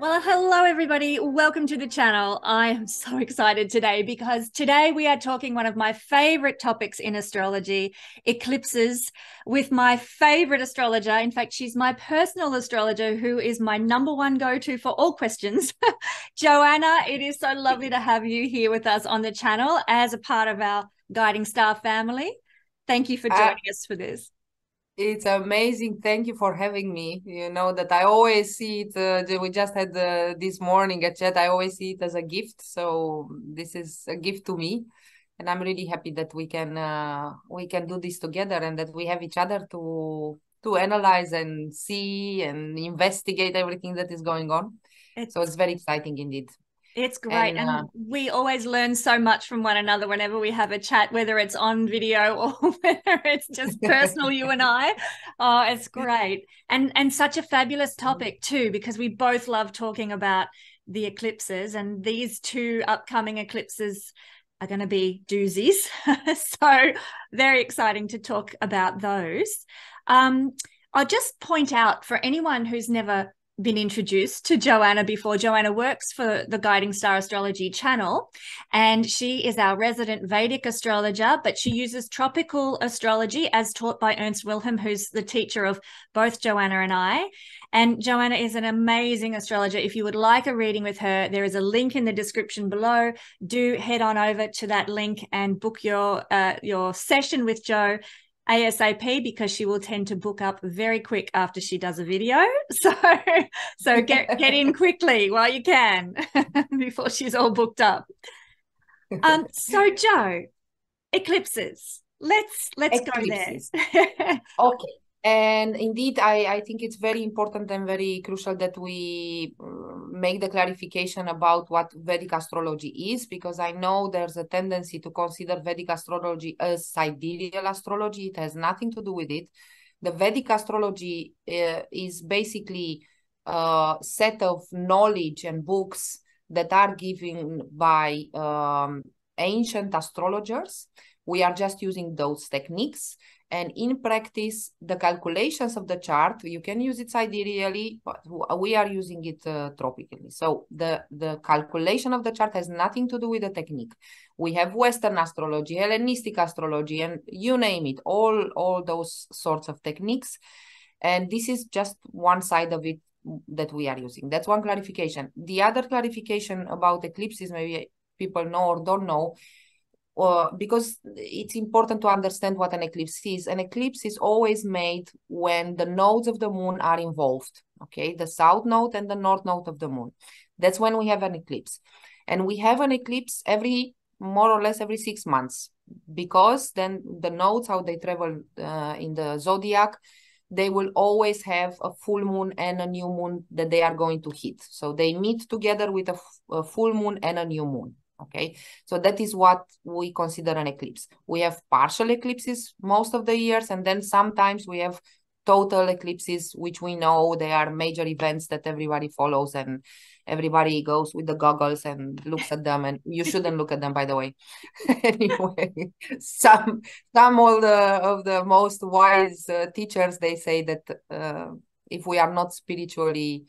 Well, hello everybody. Welcome to the channel. I am so excited today because today we are talking one of my favorite topics in astrology, eclipses, with my favorite astrologer. In fact, she's my personal astrologer who is my number one go-to for all questions. Joanna, it is so lovely to have you here with us on the channel as a part of our Guiding Star family. Thank you for joining us for this. It's amazing. Thank you for having me. You know that I always see it. We just had this morning a chat. I always see it as a gift. So this is a gift to me, and I'm really happy that we can do this together and that we have each other to analyze and see and investigate everything that is going on. So it's very exciting indeed. It's great. And we always learn so much from one another whenever we have a chat, whether it's on video or whether it's just personal, you and I. Oh, it's great. And such a fabulous topic too, because we both love talking about the eclipses, and these two upcoming eclipses are going to be doozies. So very exciting to talk about those. I'll just point out for anyone who's never been introduced to Joanna before. Joanna works for the Guiding Star Astrology channel, and she is our resident Vedic astrologer, but she uses tropical astrology as taught by Ernst Wilhelm, who's the teacher of both Joanna and I. And Joanna is an amazing astrologer. If you would like a reading with her, there is a link in the description below. Do head on over to that link and book your session with Jo ASAP, because she will tend to book up very quick after she does a video. So get in quickly while you can before she's all booked up. So Jo, eclipses. Let's eclipses. go there. Okay. And indeed, I think it's very important and very crucial that we make the clarification about what Vedic astrology is, because I know there's a tendency to consider Vedic astrology as sidereal astrology. It has nothing to do with it. The Vedic astrology is basically a set of knowledge and books that are given by ancient astrologers. We are just using those techniques. And in practice, the calculations of the chart, you can use it sidereally, but we are using it tropically. So the calculation of the chart has nothing to do with the technique. We have Western astrology, Hellenistic astrology, and you name it, all those sorts of techniques. And this is just one side of it that we are using. That's one clarification. The other clarification about eclipses, maybe people know or don't know, because it's important to understand what an eclipse is. An eclipse is always made when the nodes of the moon are involved, okay? The south node and the north node of the moon. That's when we have an eclipse. And we have an eclipse more or less every 6 months, because then the nodes, how they travel in the zodiac, they will always have a full moon and a new moon that they are going to hit. So they meet together with a full moon and a new moon. Okay, so that is what we consider an eclipse. We have partial eclipses most of the years, and then sometimes we have total eclipses, which we know they are major events that everybody follows, and everybody goes with the goggles and looks at them, and you shouldn't look at them, by the way. Anyway, some of the most wise teachers, they say that if we are not spiritually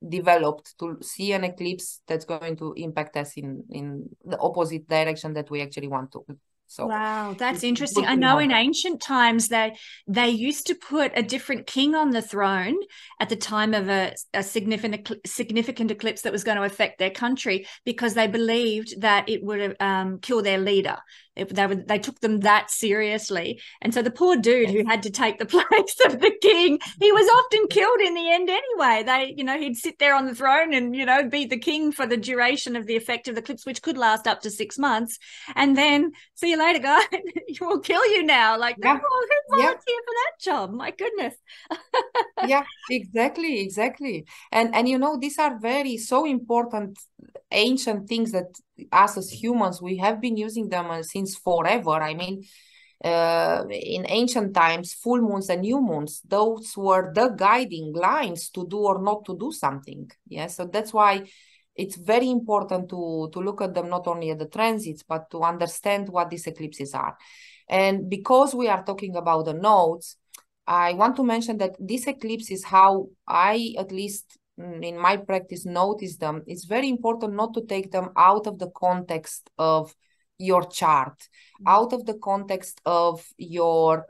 developed to see an eclipse, that's going to impact us in the opposite direction that we actually want to. So wow, that's interesting. I know in ancient times they used to put a different king on the throne at the time of a significant eclipse that was going to affect their country, because they believed that it would kill their leader. They took them that seriously. And so the poor dude who had to take the place of the king, he was often killed in the end anyway. He'd sit there on the throne and, be the king for the duration of the effect of the eclipse, which could last up to 6 months. And then, see you later, guy. We'll kill you now. Like, who volunteered for that job? My goodness. Yeah, exactly. And these are so important ancient things that us as humans, we have been using them since forever. I mean, in ancient times, full moons and new moons, those were the guiding lines to do or not to do something. Yeah, so that's why it's very important to look at them, not only at the transits, but to understand what these eclipses are. And because we are talking about the nodes, I want to mention that this eclipse is how I at least in my practice notice them, it's very important not to take them out of the context of your chart, out of the context of your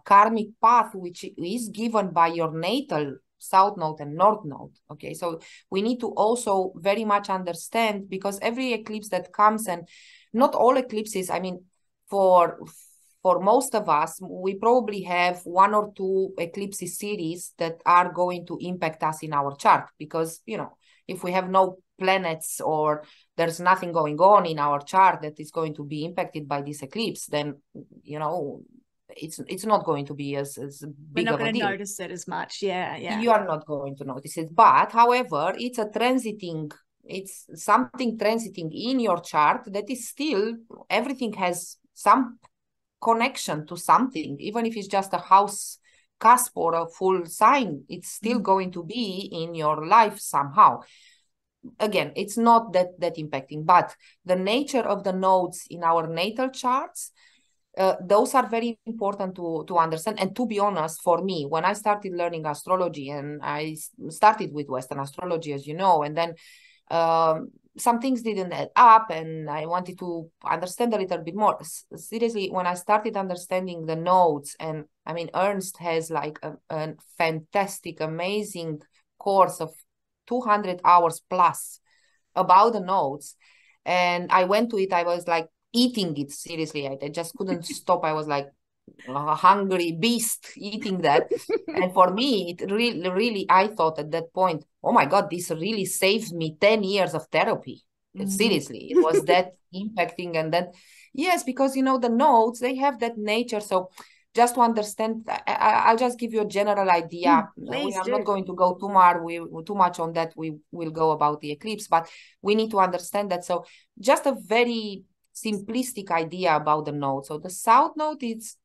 karmic path, which is given by your natal south node and north node. Okay, so we need to also very much understand, because every eclipse that comes, and not all eclipses, I mean, for most of us, we probably have 1 or 2 eclipses series that are going to impact us in our chart, because, you know, if we have no planets or there's nothing going on in our chart that is going to be impacted by this eclipse, then, you know, it's not going to be as big of a deal. We're not going to notice it as much. Yeah. You are not going to notice it. But however, it's something transiting in your chart that is still, everything has some connection to something, even if it's just a house cusp or a full sign, it's still going to be in your life somehow. Again, it's not that impacting, but the nature of the nodes in our natal charts, those are very important to understand. And to be honest, for me, when I started learning astrology, and I started with Western astrology, as you know, and then some things didn't add up, and I wanted to understand a little bit more. Seriously, when I started understanding the nodes, and I mean, Ernst has like a fantastic, amazing course of 200 hours plus about the nodes, and I went to it, I was like eating it, seriously. I just couldn't stop. I was like a hungry beast eating that. And for me, it really, I thought at that point, oh my God, this really saved me 10 years of therapy. Seriously, it was that impacting. And then, yes, because, you know, the nodes, they have that nature. So just to understand, I'll just give you a general idea. We are not going to go too much on that. We will go about the eclipse, but we need to understand that. So just a very simplistic idea about the node. So the south node is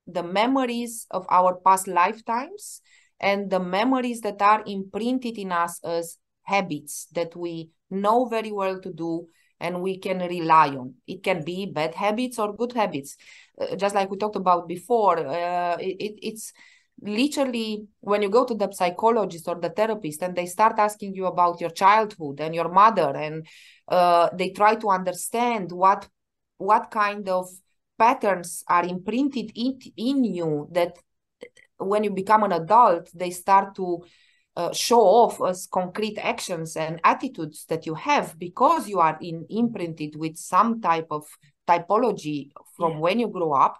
the memories of our past lifetimes and the memories that are imprinted in us as habits that we know very well to do and we can rely on. It can be bad habits or good habits. Just like we talked about before, it's literally when you go to the psychologist or the therapist and they start asking you about your childhood and your mother, and they try to understand what kind of patterns are imprinted in you, that when you become an adult, they start to show off as concrete actions and attitudes that you have because you are imprinted with some type of typology from when you grow up.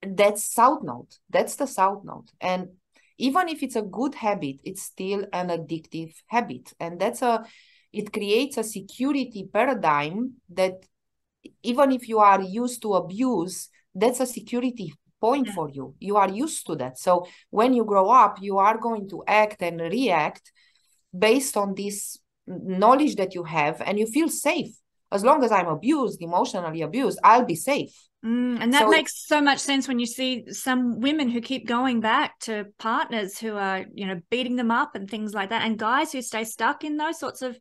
That's south node. That's the south node. And even if it's a good habit, it's still an addictive habit. And it creates a security paradigm that even if you are used to abuse, that's a security point for you. You are used to that. So when you grow up, you are going to act and react based on this knowledge that you have, and you feel safe. As long as I'm abused, emotionally abused, I'll be safe. And that makes so much sense when you see some women who keep going back to partners who are, you know, beating them up and things like that, and guys who stay stuck in those sorts of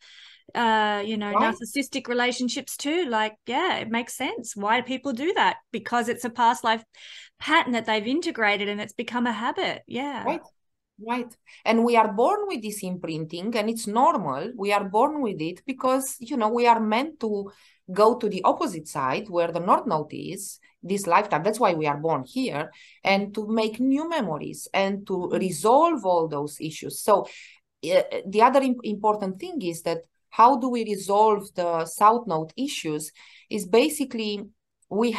narcissistic relationships too. Like, yeah, it makes sense. Why do people do that? Because it's a past life pattern that they've integrated and it's become a habit. Right. And we are born with this imprinting, and it's normal. We are born with it because, you know, we are meant to go to the opposite side where the north node is this lifetime. That's why we are born here, and to make new memories and to resolve all those issues. So the other important thing is that how do we resolve the south node issues is basically we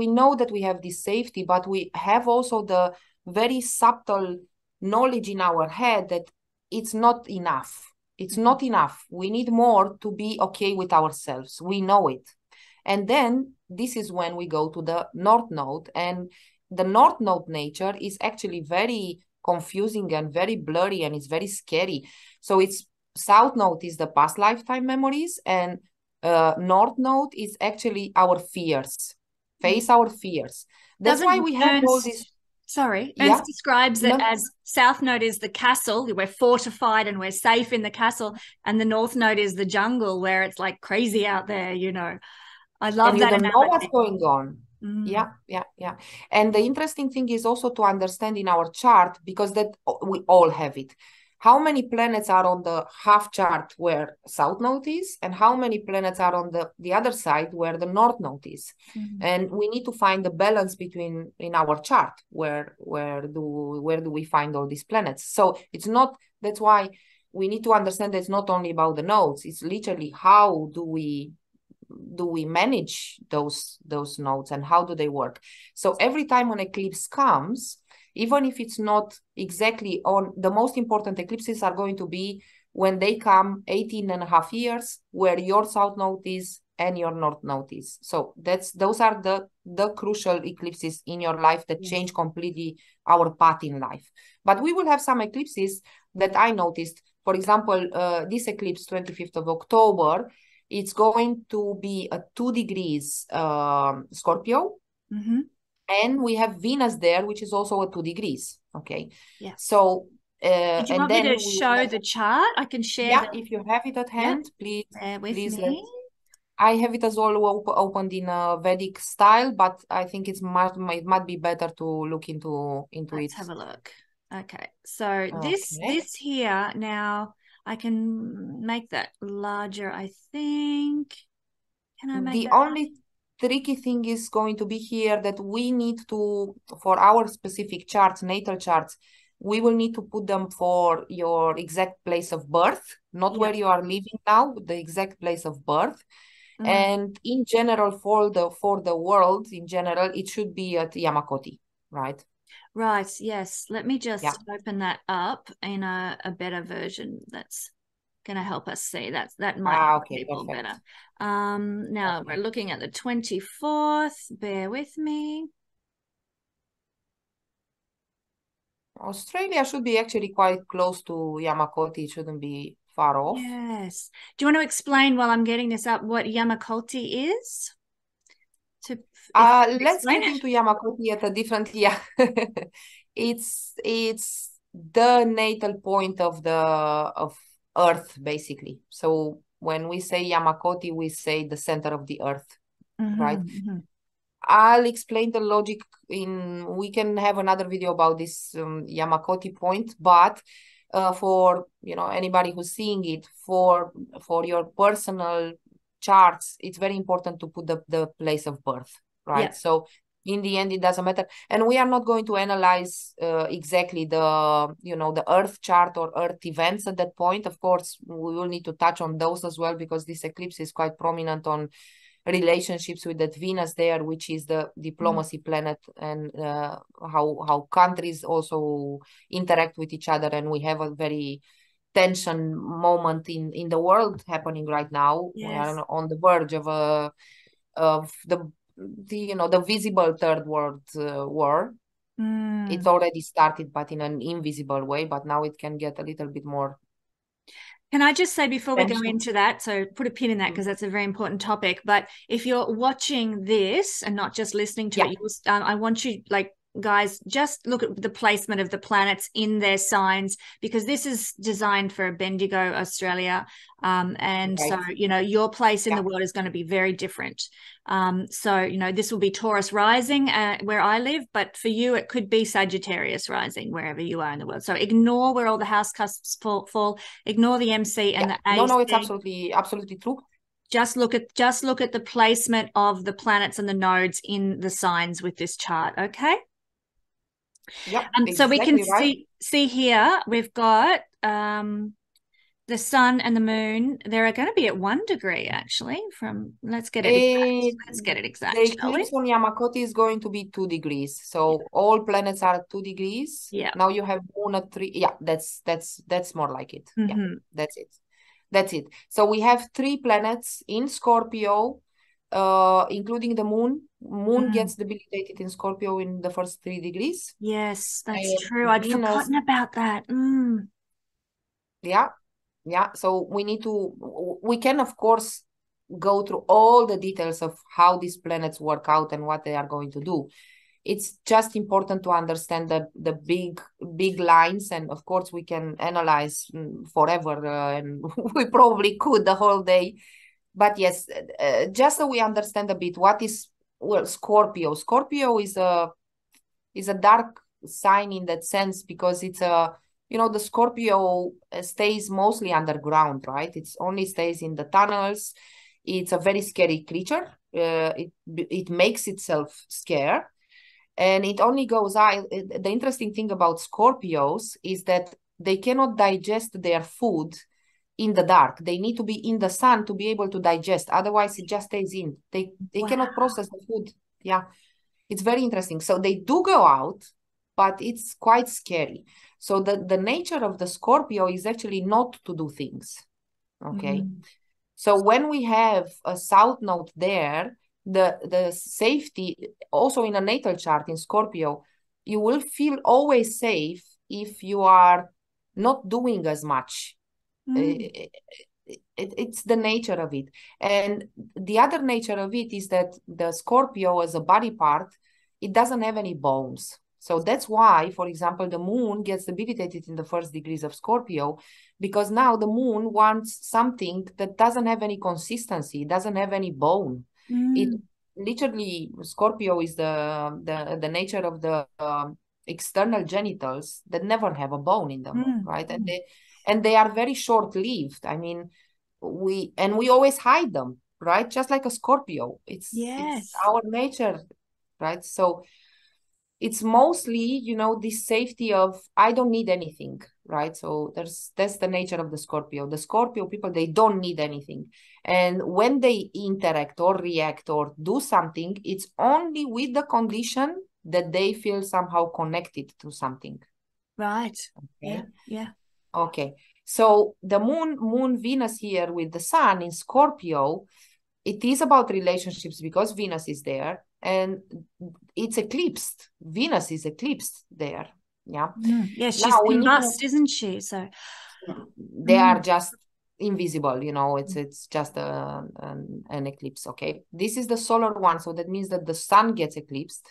know that we have this safety, but we have also the very subtle knowledge in our head that it's not enough. It's not enough. We need more to be okay with ourselves. We know it. And then this is when we go to the north node, and the north node nature is actually very confusing and very blurry, and it's very scary. So it's south node is the past lifetime memories, and north node is actually our fears. Face our fears. That's why we have all this. Ernst describes it as south node is the castle, we're fortified and we're safe in the castle, and the north node is the jungle where it's like crazy out there, you know. I love that. You don't know what's going on. Yeah. And the interesting thing is also to understand in our chart, because that we all have it. how many planets are on the half chart where south node is, and how many planets are on the other side where the north node is. And we need to find the balance between in our chart where do we find all these planets. So it's not, that's why we need to understand that it's not only about the nodes, it's literally how do we manage those nodes and how do they work. So every time an eclipse comes, even if it's not exactly on, the most important eclipses are going to be when they come 18.5 years where your south node is and your north node is. So those are the crucial eclipses in your life that change completely our path in life. But we will have some eclipses that I noticed. For example, this eclipse, 25th of October, it's going to be a 2 degrees Scorpio. And we have Venus there, which is also a 2 degrees. Okay. Yeah. So, did you want me to show the chart? I can share. Yeah, if you have it at hand, please. Bear with please me. I have it as well opened in a Vedic style, but I think it might be better to look into it. Let's have a look. Okay. So this here, now I can make that larger, I think. Can I make that only tricky thing is going to be here that we need to, for our specific charts, natal charts, we will need to put them for your exact place of birth, not where you are living now, the exact place of birth. And in general, for the world in general, it should be at Yamakoti, right? Right. Yes. Let me just open that up in a better version. That's going to help us see that might help people better. Now we're looking at the 24th. Bear with me. Australia should be actually quite close to Yamakoti. It shouldn't be far off. Yes. Do you want to explain while I'm getting this up what Yamakoti is? Let's get into Yamakoti at a different, it's the natal point of Earth, basically. So when we say Yamakoti, we say the center of the Earth, right? I'll explain the logic we can have another video about this Yamakoti point, but for anybody who's seeing it, for your personal charts, it's very important to put the place of birth, right? So in the end, it doesn't matter, and we are not going to analyze exactly the Earth chart or Earth events at that point. Of course, we will need to touch on those as well, because this eclipse is quite prominent on relationships with that Venus there, which is the diplomacy planet, and how countries also interact with each other. And we have a very tension moment in the world happening right now. We are on the verge of the visible third world war. It's already started, but in an invisible way, but now it can get a little bit more. Can I just say before we go into that, so put a pin in that because that's a very important topic, but if you're watching this and not just listening to it, I want you, guys, just look at the placement of the planets in their signs, because this is designed for Bendigo, Australia. So, your place in the world is going to be very different. So, this will be Taurus rising where I live, but for you, it could be Sagittarius rising wherever you are in the world. So ignore where all the house cusps fall, ignore the MC and the AC. No, it's absolutely true. Just look at the placement of the planets and the nodes in the signs with this chart, okay? Yeah, so we can see here we've got the sun and the moon. They're going to be at 1 degree actually. Let's get it exact. The eclipse on Yamakoti is going to be 2 degrees. So all planets are at 2 degrees. Yeah. Now you have moon at 3. Yeah, that's more like it. Yeah, that's it. So we have 3 planets in Scorpio, including the moon. Moon gets debilitated in Scorpio in the first 3 degrees. Yes, that's true. I'd forgotten about that. Yeah. So we can, of course, go through all the details of how these planets work out and what they are going to do. It's just important to understand the big lines, and of course we can analyze forever, and we probably could the whole day. But yes, just so we understand a bit what is Scorpio. Scorpio is a dark sign in that sense, because it's the Scorpio stays mostly underground, right? It only stays in the tunnels. It's a very scary creature. It makes itself scared, and it only goes out. The interesting thing about Scorpios is that they cannot digest their food in the dark. They need to be in the sun to be able to digest. Otherwise, it just stays in. They cannot process the food. Yeah, it's very interesting. So they do go out, but it's quite scary. So the nature of the Scorpio is actually not to do things. Okay. So when we have a south node there, the safety, also in a natal chart in Scorpio, you will feel always safe if you are not doing as much. It's the nature of it. And the other nature of it is that the Scorpio as a body part, it doesn't have any bones. So that's why, for example, the moon gets debilitated in the first degrees of Scorpio, because now the moon wants something that doesn't have any consistency, doesn't have any bone. It literally, Scorpio is the nature of the external genitals that never have a bone in them, right? And they are very short-lived. I mean, we always hide them, right? Just like a Scorpio. It's our nature, right? So it's mostly, this safety of, I don't need anything, right? So that's the nature of the Scorpio. The Scorpio people, they don't need anything. And when they interact or react or do something, it's only with the condition that they feel somehow connected to something. Right. Okay. Yeah. Okay. So the moon Venus here with the sun in Scorpio, it is about relationships because Venus is there and it's eclipsed. Venus is eclipsed there. Yeah. Yeah, she's combust, isn't she? So they are just invisible, it's just an eclipse. Okay. This is the solar one. So that means that the sun gets eclipsed,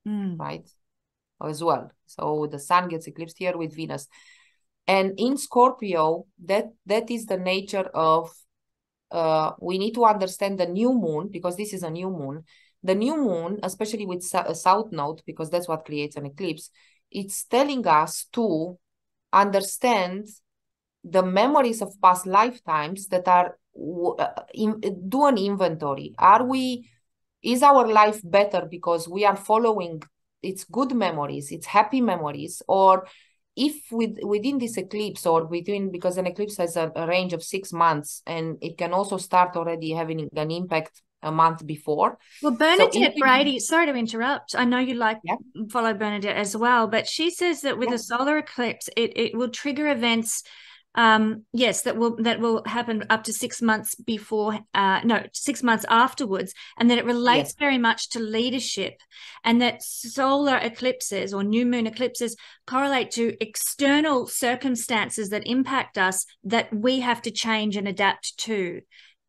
right? As well. So the sun gets eclipsed here with Venus. And in Scorpio, that is the nature of, we need to understand the new moon, because this is a new moon. The new moon, especially with a south node, because that's what creates an eclipse, it's telling us to understand the memories of past lifetimes that are, do an inventory. Is our life better because we are following its good memories, its happy memories, or if within this eclipse or because an eclipse has a range of 6 months and it can also start already having an impact a month before. Well, Bernadette Brady, sorry to interrupt. I know you follow Bernadette as well, but she says that with a solar eclipse, it will trigger events, that will happen up to 6 months before, 6 months afterwards, and that it relates very much to leadership, and that solar eclipses or new moon eclipses correlate to external circumstances that impact us that we have to change and adapt to.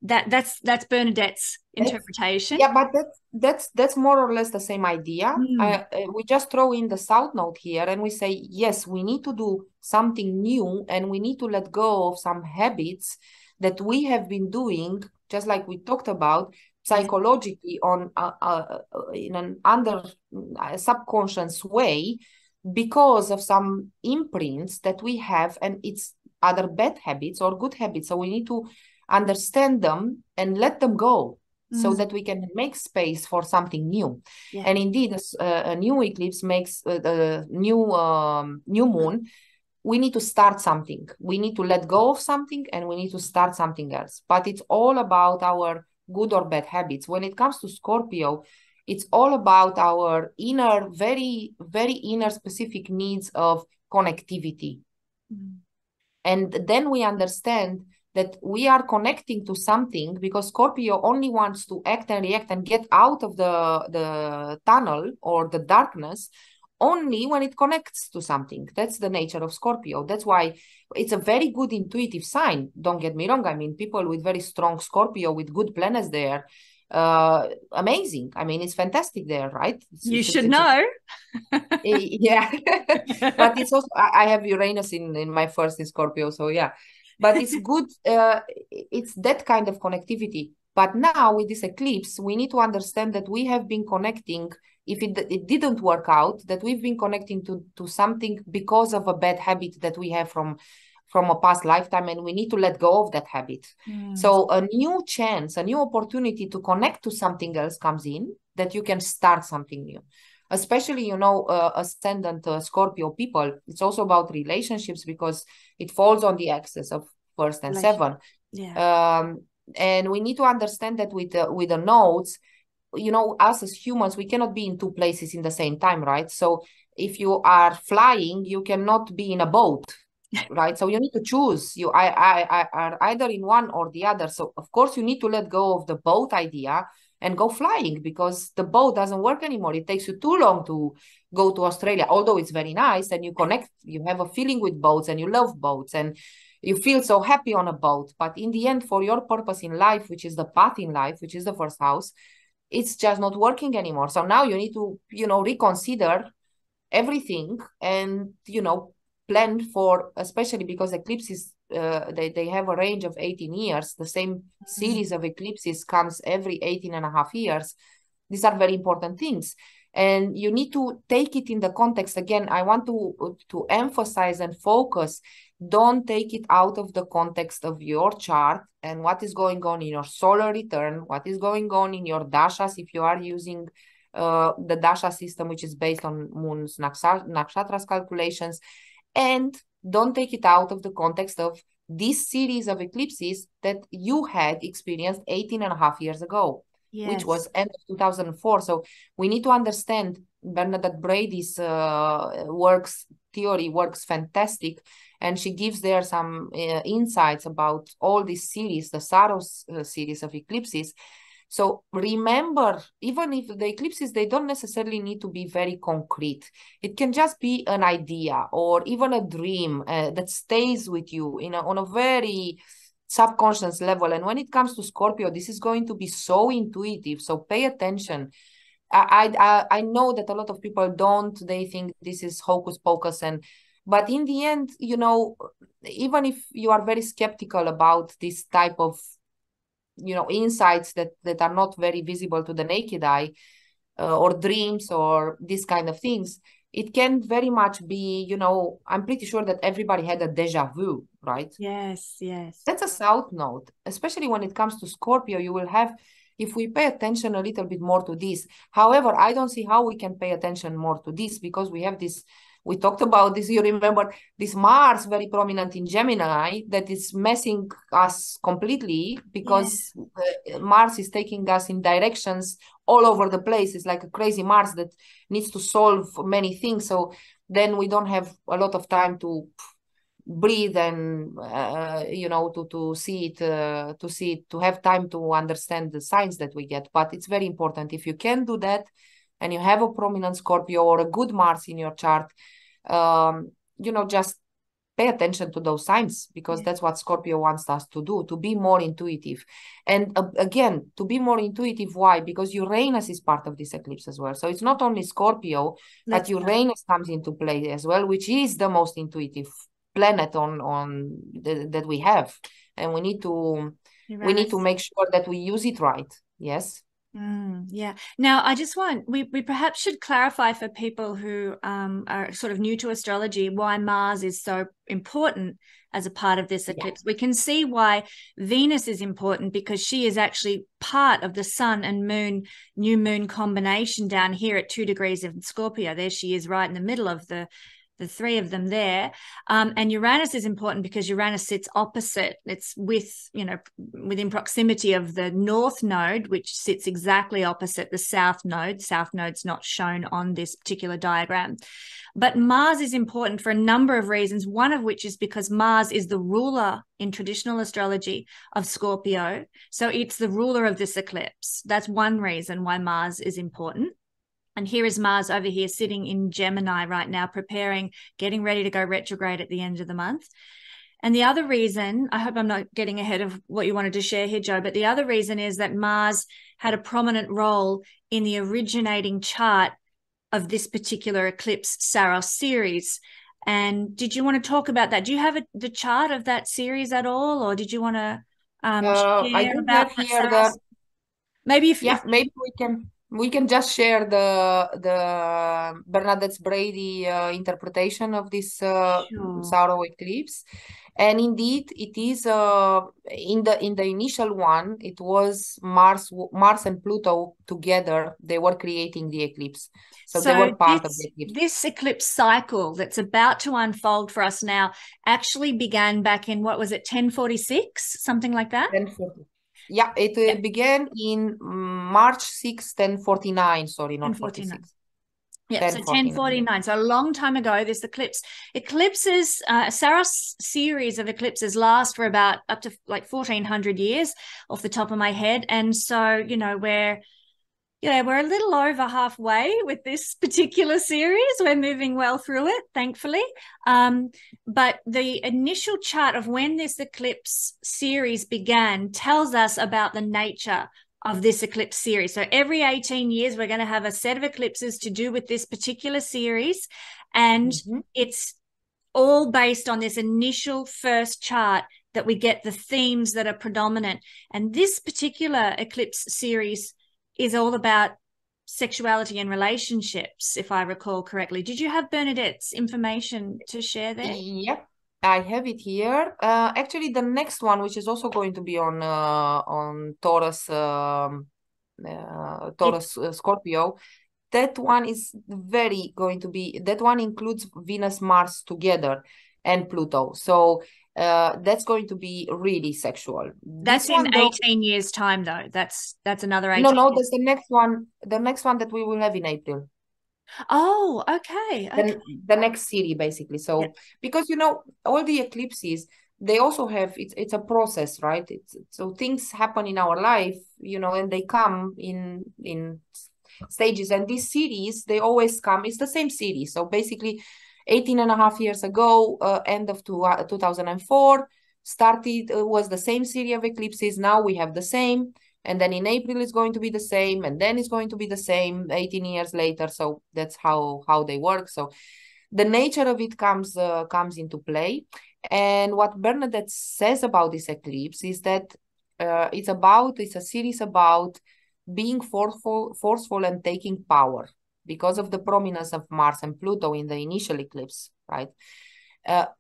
That's Bernadette's interpretation. But that's more or less the same idea. We just throw in the south node here and we say, yes, we need to do something new and we need to let go of some habits that we have been doing, just like we talked about, psychologically in an under subconscious way, because of some imprints that we have, and it's other bad habits or good habits. So we need to understand them and let them go, so that we can make space for something new. And indeed, a new eclipse makes the new moon. We need to start something. We need to let go of something and we need to start something else. But it's all about our good or bad habits. When it comes to Scorpio, it's all about our inner, very, very inner specific needs of connectivity. And then we understand that we are connecting to something, because Scorpio only wants to act and react and get out of the tunnel or the darkness only when it connects to something. That's the nature of Scorpio. That's why it's a very good intuitive sign. Don't get me wrong. I mean, people with very strong Scorpio with good planets there, amazing. I mean, it's fantastic there, right? You should know. Yeah. But it's also, I have Uranus in my first in Scorpio, so yeah. But it's good. It's that kind of connectivity. But now with this eclipse, we need to understand that we have been connecting if it didn't work out, that we've been connecting to something because of a bad habit that we have from a past lifetime, and we need to let go of that habit. So a new chance, a new opportunity to connect to something else comes in, that you can start something new. Especially, ascendant Scorpio people, it's also about relationships, because it falls on the axis of first and seven. And we need to understand that with the nodes, us as humans, we cannot be in two places in the same time, right? So if you are flying, you cannot be in a boat, right? So you need to choose. I are either in one or the other. So of course you need to let go of the boat idea and go flying, because the boat doesn't work anymore. It takes you too long to go to Australia, although it's very nice and you connect, you have a feeling with boats and you love boats and you feel so happy on a boat. But in the end, for your purpose in life, which is the path in life, which is the first house, it's just not working anymore. So now you need to, reconsider everything and, plan for, especially because eclipses, they have a range of 18 years. The same series of eclipses comes every 18 and a half years. These are very important things. And you need to take it in the context. Again, I want to emphasize and focus. Don't take it out of the context of your chart and what is going on in your solar return, what is going on in your dashas, if you are using the dasha system, which is based on moon's nakshatras calculations. And don't take it out of the context of this series of eclipses that you had experienced 18 and a half years ago. Yes. Which was end of 2004. So we need to understand Bernadette Brady's theory works fantastic. And she gives there some insights about all these series, the Saros series of eclipses. So remember, even if the eclipses, they don't necessarily need to be very concrete. It can just be an idea or even a dream that stays with you on a very subconscious level. And when it comes to Scorpio, this is going to be so intuitive. So pay attention. I know that a lot of people don't. They think this is hocus pocus. But in the end, even if you are very skeptical about this type of, insights that are not very visible to the naked eye, or dreams or these kind of things, it can very much be, I'm pretty sure that everybody had a deja vu, right? Yes. That's a south node, especially when it comes to Scorpio. You will have, if we pay attention a little bit more to this. However, I don't see how we can pay attention more to this, because we have this, we talked about this, you remember, this Mars very prominent in Gemini that is messing us completely, because Mars is taking us in directions all over the place. It's like a crazy Mars that needs to solve many things. So then we don't have a lot of time to breathe and to see it, to have time to understand the signs that we get. But it's very important, if you can do that and you have a prominent Scorpio or a good Mars in your chart, just pay attention to those signs, because that's what Scorpio wants us to do, to be more intuitive. And again, to be more intuitive, why? Because Uranus is part of this eclipse as well. So it's not only Scorpio, but Uranus comes into play as well, which is the most intuitive planet that we have. And we need to make sure that we use it right. Yes. Yeah. Now, I just we perhaps should clarify for people who are sort of new to astrology why Mars is so important as a part of this eclipse. We can see why Venus is important, because she is actually part of the Sun and Moon, new moon combination down here at 2 degrees of Scorpio. There she is, right in the middle of the three of them there. And Uranus is important because Uranus sits opposite. It's within proximity of the North Node, which sits exactly opposite the South Node. South Node's not shown on this particular diagram. But Mars is important for a number of reasons, one of which is because Mars is the ruler in traditional astrology of Scorpio. So it's the ruler of this eclipse. That's one reason why Mars is important. And here is Mars over here sitting in Gemini right now, getting ready to go retrograde at the end of the month. And the other reason, I hope I'm not getting ahead of what you wanted to share here, Jo, but the other reason is that Mars had a prominent role in the originating chart of this particular eclipse Saros series. And did you want to talk about that? Do you have the chart of that series at all? Or did you want to share I do about have here Maybe maybe we can. We can just share the Bernadette Brady interpretation of this Sure. Saturn eclipse, and indeed it is in the initial one it was Mars and Pluto together. They were creating the eclipse, so they So were part of the eclipse. this eclipse cycle that's about to unfold for us now actually began back in, what was it, 1046, something like that? 1040. Yeah, it Yeah, began in March 6, 1049. Sorry, not 1049. 46. Yep, so 1049. 1049. So a long time ago, this eclipses, Saros series of eclipses last for about up to like 1400 years off the top of my head. And so, we're a little over halfway with this particular series. We're moving well through it, thankfully. But the initial chart of when this eclipse series began tells us about the nature of this eclipse series. So every 18 years, we're going to have a set of eclipses to do with this particular series. And it's all based on this initial first chart that we get the themes that are predominant. And this particular eclipse series is all about sexuality and relationships, if I recall correctly. Did you have Bernadette's information to share there? Yep, I have it here. Actually, the next one, which is also going to be on Taurus, Scorpio, that one is that one includes Venus, Mars together, and Pluto. So that's going to be really sexual. That's This in one, though, 18 years' time, though. That's another 18 no, years. that's the next one. The next one that we will have in April. Oh, okay. The next series, basically. So Yep. because all the eclipses, they also have it's a process, right? So things happen in our life, and they come in stages, and this series, they always come, it's the same series. So basically 18 and a half years ago, end of 2004 started, was the same series of eclipses. Now we have the same, and then in April it's going to be the same, and then it's going to be the same 18 years later. So that's how they work. So the nature of it comes into play. And what Bernadette says about this eclipse is that it's a series about being forceful and taking power because of the prominence of Mars and Pluto in the initial eclipse, right?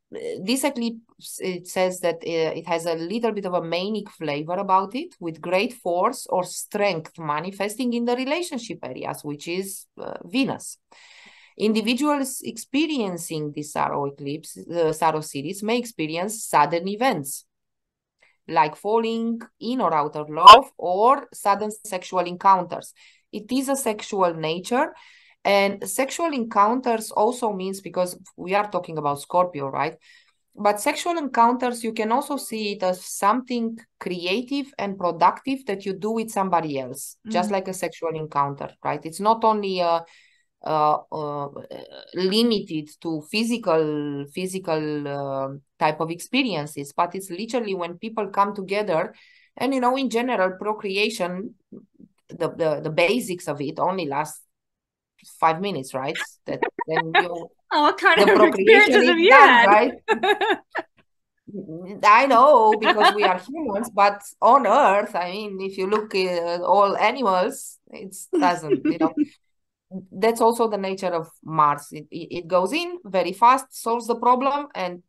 This eclipse, it says that it has a little bit of a manic flavor about it, with great force or strength manifesting in the relationship areas, which is Venus. Individuals experiencing this Saturn eclipse, Saturn series, may experience sudden events like falling in or out of love or sudden sexual encounters. It is a sexual nature. And sexual encounters also means, because we are talking about Scorpio, right? But sexual encounters, you can also see it as something creative and productive that you do with somebody else, just like a sexual encounter, right? It's not only limited to physical type of experiences, but it's literally when people come together. And in general, procreation, the basics of it only lasts 5 minutes, right? That then what kind the of procreation experiences is have you done, had? right? I know, because we are humans, but on Earth, I mean, if you look at all animals, it doesn't, that's also the nature of Mars. It goes in very fast, solves the problem, and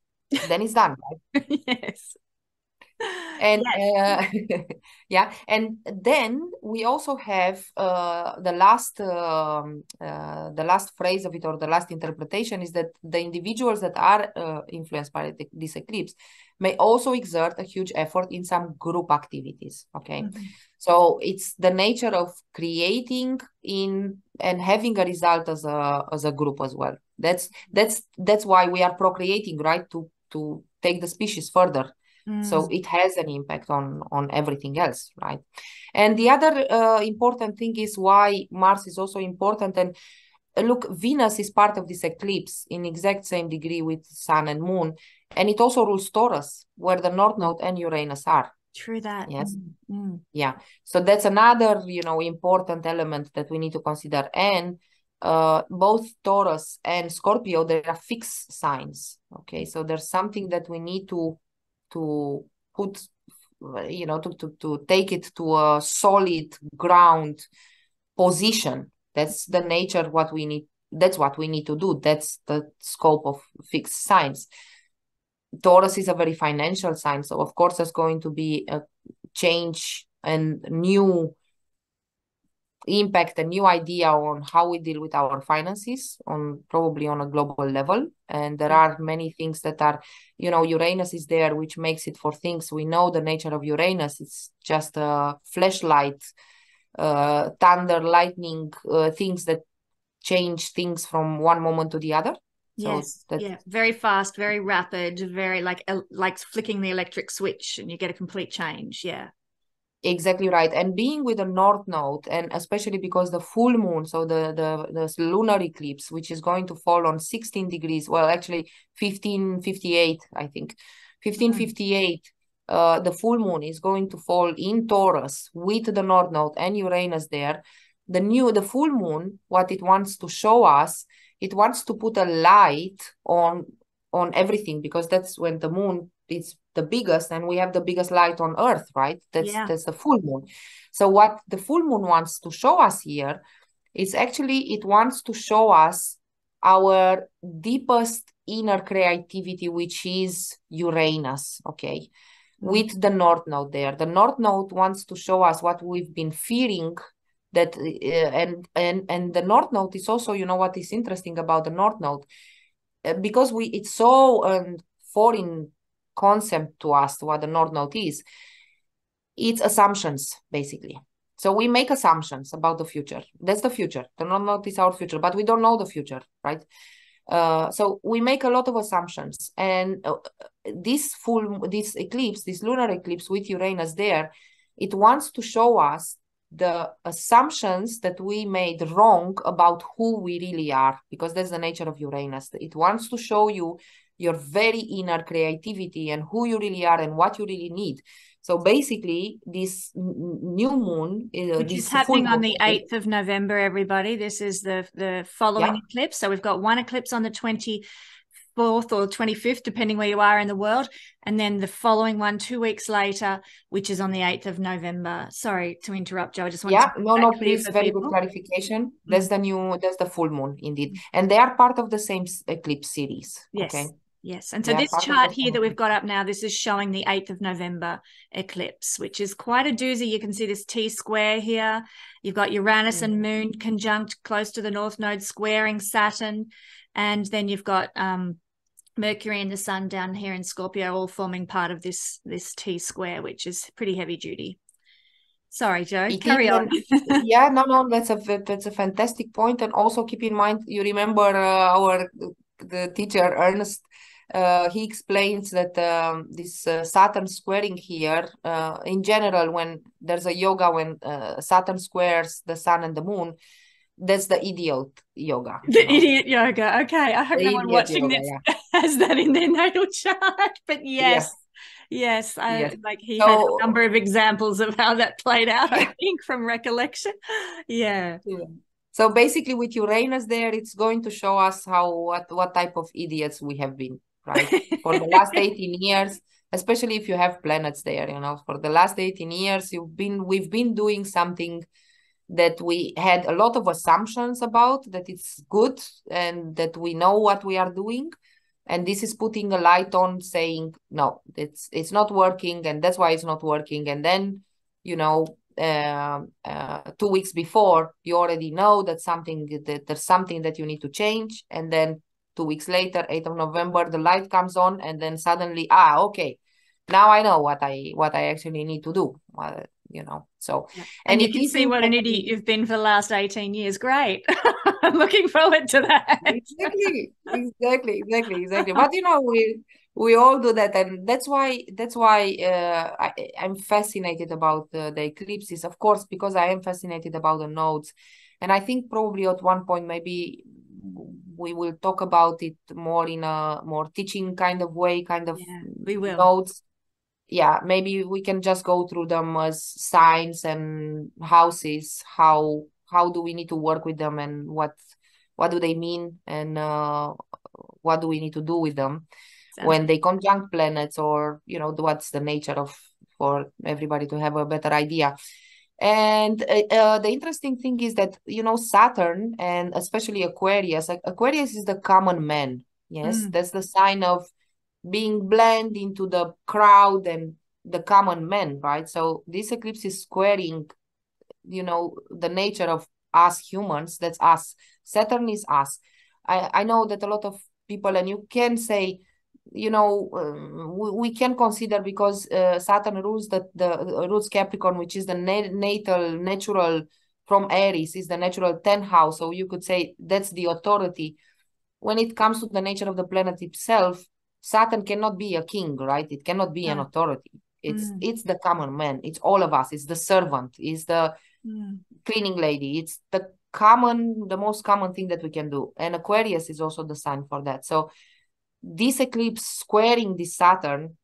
then it's done, right? Yes. And Yes. yeah, and then we also have the last phrase of it, or the last interpretation, is that the individuals that are influenced by this eclipse may also exert a huge effort in some group activities. Okay, so it's the nature of creating in and having a result as a group as well. That's why we are procreating, right? To take the species further. So it has an impact on everything else, right? And the other important thing is why Mars is also important. And look, Venus is part of this eclipse in exact same degree with Sun and Moon. And it also rules Taurus, where the North Node and Uranus are. True that. Yes. Yeah. So that's another, important element that we need to consider. And both Taurus and Scorpio, they are fixed signs. Okay. So there's something that we need to put, to take it to a solid ground position. That's the nature, what we need. That's what we need to do. That's the scope of fixed signs. Taurus is a very financial sign. So of course, there's going to be a change and new impact, a new idea on how we deal with our finances, on probably on a global level. And there are many things that are, Uranus is there, which makes it for things. We know the nature of Uranus. It's just a flashlight, thunder, lightning, things that change things from one moment to the other. Yes. So yeah. Very fast, very rapid, very like flicking the electric switch and you get a complete change. Yeah. Exactly right. And being with the North Node, and especially because the full moon, so the lunar eclipse, which is going to fall on 16 degrees, well, actually 1558, I think. 1558, the full moon is going to fall in Taurus with the North Node and Uranus there. The full moon, what it wants to show us, it wants to put a light on everything, because that's when the moon is the biggest, and we have the biggest light on Earth, right? That's the full moon. So what the full moon wants to show us here is actually, it wants to show us our deepest inner creativity, which is Uranus, okay? With the North Node there. The North Node wants to show us what we've been fearing, that and the North Node is also, what is interesting about the North Node, because it's so foreign concept to us, what the North Node is. It's assumptions, basically. So we make assumptions about the future. That's the future. The North Node is our future, but we don't know the future, right? So we make a lot of assumptions, and this eclipse, this lunar eclipse with Uranus there, it wants to show us the assumptions that we made wrong about who we really are, because that's the nature of Uranus. It wants to show you your very inner creativity and who you really are and what you really need. So basically, this new moon, which is happening on the 8th of November, everybody. This is the following eclipse. So we've got one eclipse on the 24th or 25th, depending where you are in the world. And then the following one 2 weeks later, which is on the 8th of November. Sorry to interrupt, Joe. I just want to no, please, very good clarification. That's the full moon, indeed. And they are part of the same eclipse series. Yes. Okay. Yes. And so this chart here that we've got up now, this is showing the 8th of November eclipse, which is quite a doozy. You can see this T square here. You've got Uranus and Moon conjunct close to the North Node, squaring Saturn. And then you've got Mercury and the Sun down here in Scorpio, all forming part of this T square, which is pretty heavy duty. Sorry, Joe, carry on. No, that's a fantastic point. And also keep in mind, you remember the teacher, Ernest, he explains that this Saturn squaring here, in general, when there's a yoga, when Saturn squares the Sun and the Moon, that's the idiot yoga. Idiot yoga. Okay, I hope no one watching this has that in their natal chart. But yes. Like he had a number of examples of how that played out, I think, from recollection. Yeah. So basically, with Uranus there, it's going to show us what type of idiots we have been, right? For the last 18 years, especially if you have planets there, for the last 18 years, we've been doing something that we had a lot of assumptions about, that it's good and that we know what we are doing. And this is putting a light on, saying, no, it's not working, and that's why it's not working. And then, 2 weeks before, you already know that there's something that you need to change. And then 2 weeks later, 8th of November, the light comes on, and then suddenly, okay, now I know what I actually need to do. So and you can see what an idiot you've been for the last 18 years. Great. I'm looking forward to that. Exactly. But we all do that, and that's why I'm fascinated about the eclipses, of course, because I am fascinated about the nodes. And I think probably at one point maybe we will talk about it more in a more teaching kind of way, we will. Nodes. Maybe we can just go through them as signs and houses. How do we need to work with them, and what do they mean, and what do we need to do with them when they conjunct planets, or what's the nature of, for everybody to have a better idea. And the interesting thing is that, you know, Saturn and especially Aquarius, like Aquarius is the common man. Yes, that's the sign of being blend into the crowd and the common man, right? So this eclipse is squaring, you know, the nature of us humans. That's us. Saturn is us. I know that a lot of people, and you can say, you know, we can consider, because Saturn rules the rules Capricorn, which is the natal natural from Aries, is the natural 10th house. So you could say that's the authority. When it comes to the nature of the planet itself, Saturn cannot be a king, right? It cannot be an authority. It's the common man. It's all of us. It's the servant. It's the cleaning lady. It's the most common thing that we can do. And Aquarius is also the sign for that. So this eclipse squaring this Saturn,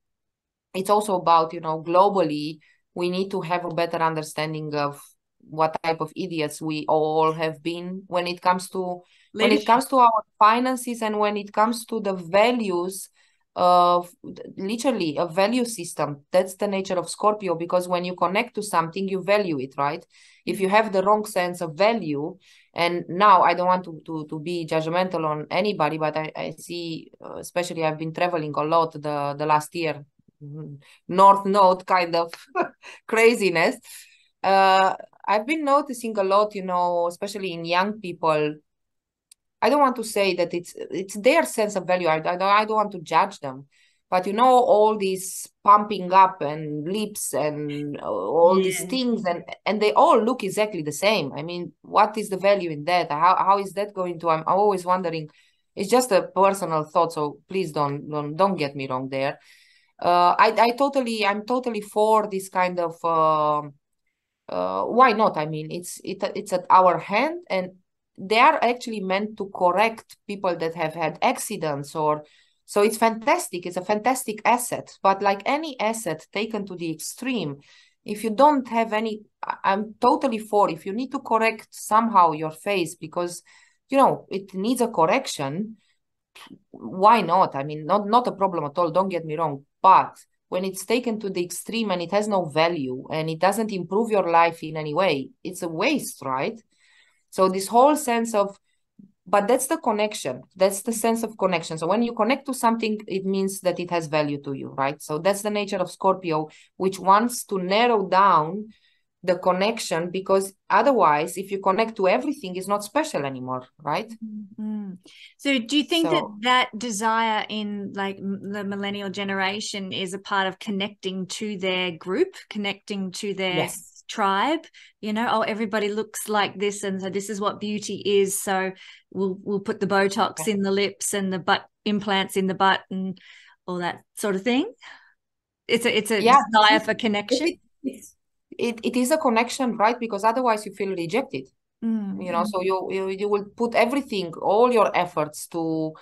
it's also about, you know, globally, we need to have a better understanding of what type of idiots we all have been when it comes to our finances, and when it comes to the values of literally a value system. That's the nature of Scorpio, because when you connect to something, you value it, right? If you have the wrong sense of value, and now I don't want to be judgmental on anybody, but I see, especially I've been traveling a lot the last year, North Node kind of craziness. I've been noticing a lot, you know, especially in young people. I don't want to say that it's their sense of value. I don't want to judge them, but you know, all these pumping up and lips and all these things, and they all look exactly the same. I mean, what is the value in that? How is that going to? I'm always wondering. It's just a personal thought, so please don't get me wrong there. I'm totally for this kind of why not? I mean, it's at our hand, and they are actually meant to correct people that have had accidents, or so it's fantastic. It's a fantastic asset, but like any asset taken to the extreme, if you don't have any, I'm totally for, if you need to correct somehow your face because, you know, it needs a correction, why not? I mean, not a problem at all, don't get me wrong, but when it's taken to the extreme and it has no value and it doesn't improve your life in any way, it's a waste, right? So this whole sense of, but that's the connection. That's the sense of connection. So when you connect to something, it means that it has value to you, right? So that's the nature of Scorpio, which wants to narrow down the connection, because otherwise, if you connect to everything, it's not special anymore, right? So do you think that desire in like the millennial generation is a part of connecting to their group, connecting to their tribe? You know, oh, everybody looks like this, and so this is what beauty is, so we'll put the Botox in the lips and the butt implants in the butt and all that sort of thing. It's a desire for connection. It is a connection, right? Because otherwise you feel rejected. You know, so you will put everything, all your efforts to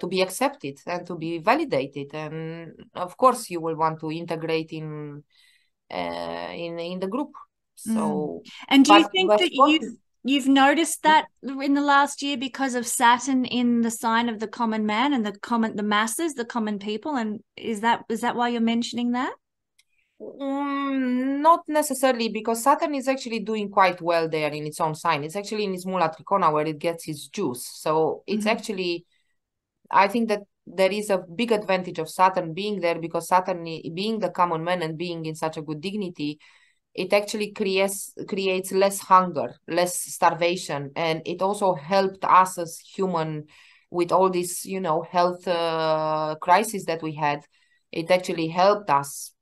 be accepted and to be validated, and of course you will want to integrate in the group. So, and do you think that you've noticed that in the last year because of Saturn in the sign of the common man and the masses, the common people, and is that why you're mentioning that? Not necessarily, because Saturn is actually doing quite well there in its own sign. It's actually in its Mula Trikona where it gets its juice. So it's actually, I think that there is a big advantage of Saturn being there, because Saturn being the common man and being in such a good dignity, it actually creates less hunger, less starvation. And it also helped us as human with all this, you know, health crisis that we had. It actually helped us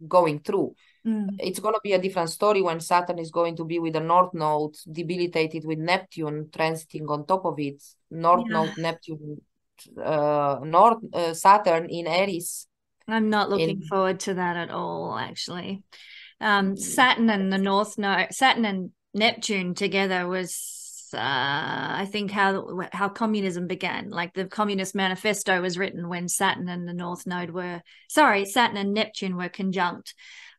going through. It's going to be a different story when Saturn is going to be with the North Node debilitated with Neptune transiting on top of it. North Node, Neptune, Saturn in Aries. I'm not looking forward to that at all, actually. Saturn and the North Node, Saturn and Neptune together was I think how communism began. Like the Communist Manifesto was written when Saturn and Neptune were conjunct.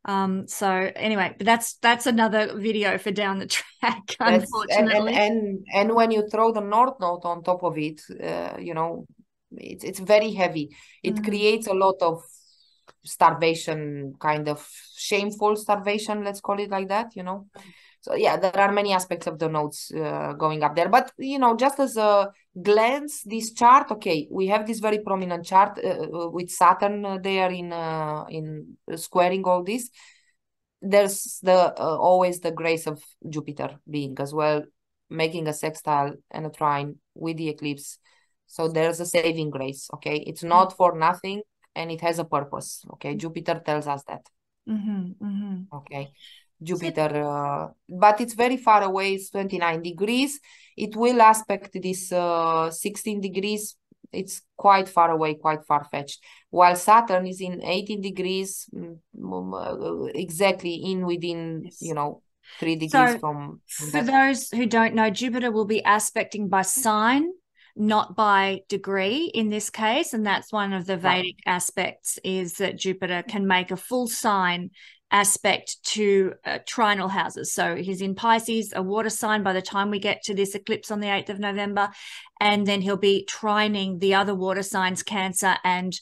So anyway, but that's another video for down the track, unfortunately. And when you throw the North Node on top of it, you know, it's very heavy. It creates a lot of starvation, kind of shameful starvation, let's call it like that, you know. So yeah, there are many aspects of the nodes going up there. But, you know, just as a glance, this chart, okay, we have this very prominent chart with Saturn there in squaring all this. There's the always the grace of Jupiter being as well, making a sextile and a trine with the eclipse. So there's a saving grace, okay? It's not for nothing, and it has a purpose, okay? Jupiter tells us that. Okay. Jupiter, but it's very far away. It's 29 degrees. It will aspect this 16 degrees. It's quite far away, quite far-fetched. While Saturn is in 18 degrees, exactly in within, Yes. you know, 3 degrees from for those who don't know, Jupiter will be aspecting by sign, not by degree in this case. And that's one of the Vedic aspects, is that Jupiter can make a full sign aspect to trinal houses. So he's in Pisces, a water sign, by the time we get to this eclipse on the 8th of November. And then he'll be trining the other water signs, Cancer and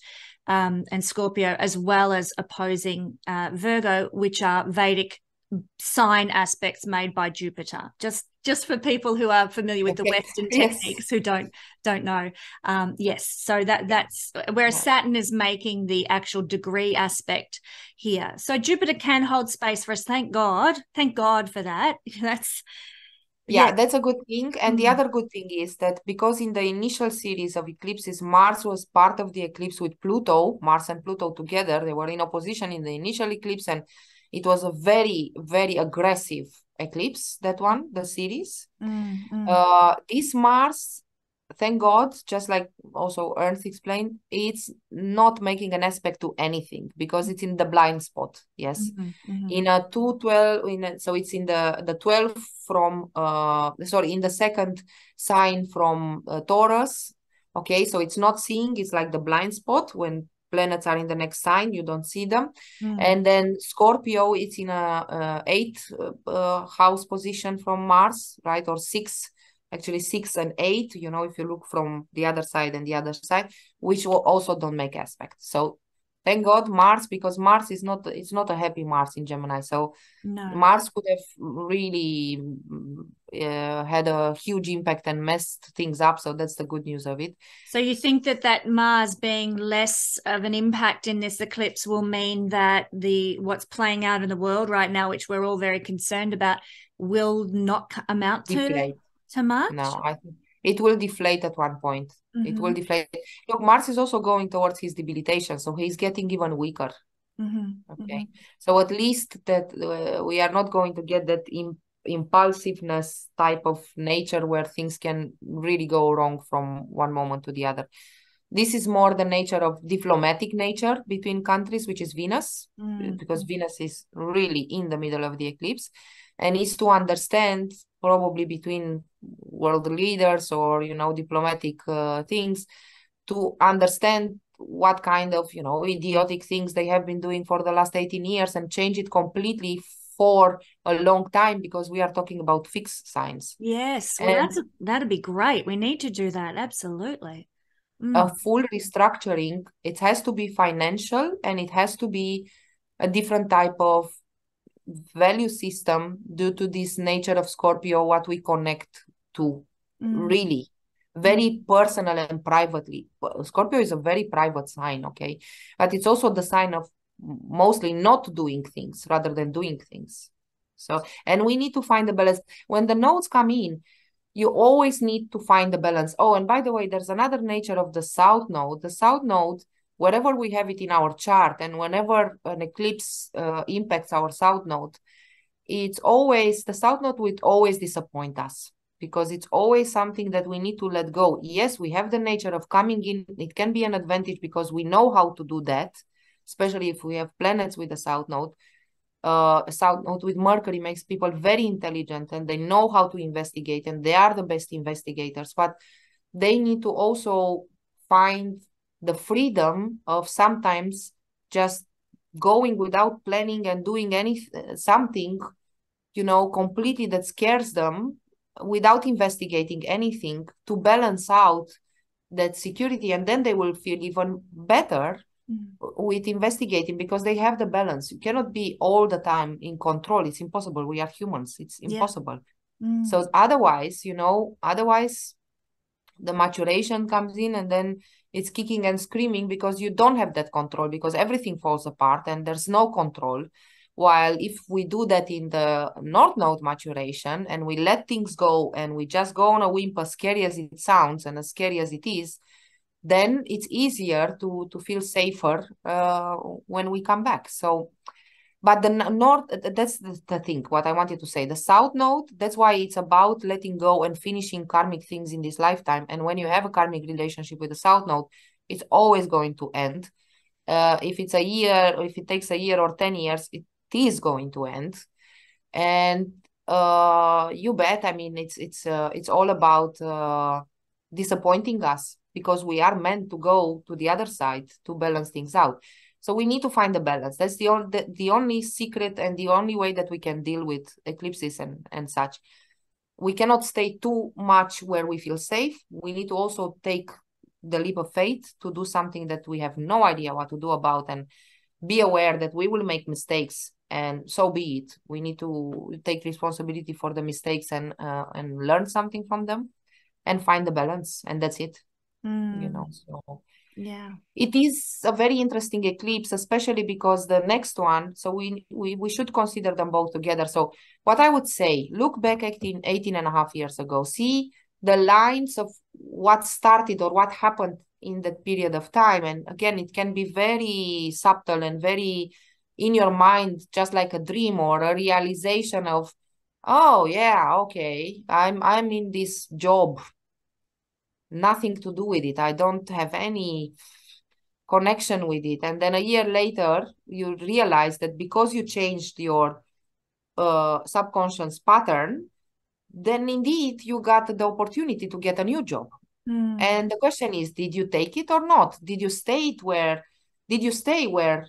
Scorpio, as well as opposing Virgo, which are Vedic sign aspects made by Jupiter. Just for people who are familiar with the Western techniques, who don't know. Yes, so that's where Saturn is making the actual degree aspect here. So Jupiter can hold space for us. Thank God for that. That's a good thing. And the other good thing is that because in the initial series of eclipses, Mars was part of the eclipse with Pluto, Mars and Pluto together, they were in opposition in the initial eclipse, and it was a very, very aggressive eclipse, that one, the series. This Mars, thank God, just like also Earth explained, it's not making an aspect to anything because it's in the blind spot. Yes. In a 212, so it's in the 12 from in the second sign from Taurus. Okay, so it's not seeing, it's like the blind spot. When planets are in the next sign, you don't see them. And then Scorpio, it's in a 8th house position from Mars, right? Or 6, actually 6 and 8, you know, if you look from the other side and the other side, which will also don't make aspect. So thank God Mars, because Mars is not, it's not a happy Mars in Gemini. So Mars could have really had a huge impact and messed things up. So that's the good news of it. So you think that Mars being less of an impact in this eclipse will mean that what's playing out in the world right now, which we're all very concerned about, will not amount to much? No, I think it will deflate at one point. It will deflate. Look, Mars is also going towards his debilitation, so he's getting even weaker. Okay, so at least that we are not going to get that impulsiveness type of nature where things can really go wrong from one moment to the other. This is more the nature of diplomatic nature between countries, which is Venus, because Venus is really in the middle of the eclipse, and is to understand, probably between world leaders or, you know, diplomatic things, to understand what kind of, you know, idiotic things they have been doing for the last 18 years and change it completely for a long time, because we are talking about fixed signs. Yes, well, that'd be great. We need to do that, absolutely. A full restructuring, it has to be financial, and it has to be a different type of value system due to this nature of Scorpio, what we connect to, really very personal and privately. Scorpio is a very private sign, okay, but it's also the sign of mostly not doing things rather than doing things. So, and we need to find the balance when the nodes come in. You always need to find the balance. Oh, and by the way, there's another nature of the south node. The south node, wherever we have it in our chart, and whenever an eclipse impacts our south node, it's always, the south node will always disappoint us, because it's always something that we need to let go. Yes, we have the nature of coming in. It can be an advantage because we know how to do that, especially if we have planets with the south node. South node with Mercury makes people very intelligent, and they know how to investigate, and they are the best investigators, but they need to also find the freedom of sometimes just going without planning and doing something, you know, completely that scares them, without investigating anything, to balance out that security, and then they will feel even better with investigating, because they have the balance. You cannot be all the time in control. It's impossible. We are humans. It's impossible. So otherwise, otherwise the maturation comes in, and then it's kicking and screaming because you don't have that control, because everything falls apart and there's no control. While if we do that in the North Node maturation and we let things go and we just go on a whim, as scary as it sounds and as scary as it is, then it's easier to feel safer when we come back. So, but the North, that's the thing, what I wanted to say. The South Node, that's why it's about letting go and finishing karmic things in this lifetime. And when you have a karmic relationship with the South Node, it's always going to end. If it's a year, or if it takes a year or 10 years, it is going to end. And you bet, I mean, it's all about disappointing us, because we are meant to go to the other side to balance things out. So we need to find the balance. That's the only secret and the only way that we can deal with eclipses and such. We cannot stay too much where we feel safe. We need to also take the leap of faith to do something that we have no idea what to do about, and be aware that we will make mistakes, and so be it. We need to take responsibility for the mistakes and learn something from them and find the balance, and that's it. So yeah, it is a very interesting eclipse, especially because the next one, so we should consider them both together. So what I would say, look back 18 and a half years ago, see the lines of what started or what happened in that period of time. And again, it can be very subtle and very in your mind, just like a dream or a realization of, oh yeah, okay, I'm in this job, nothing to do with it. I don't have any connection with it. And then a year later, you realize that because you changed your subconscious pattern, then indeed you got the opportunity to get a new job. And the question is, did you take it or not? Did you stay where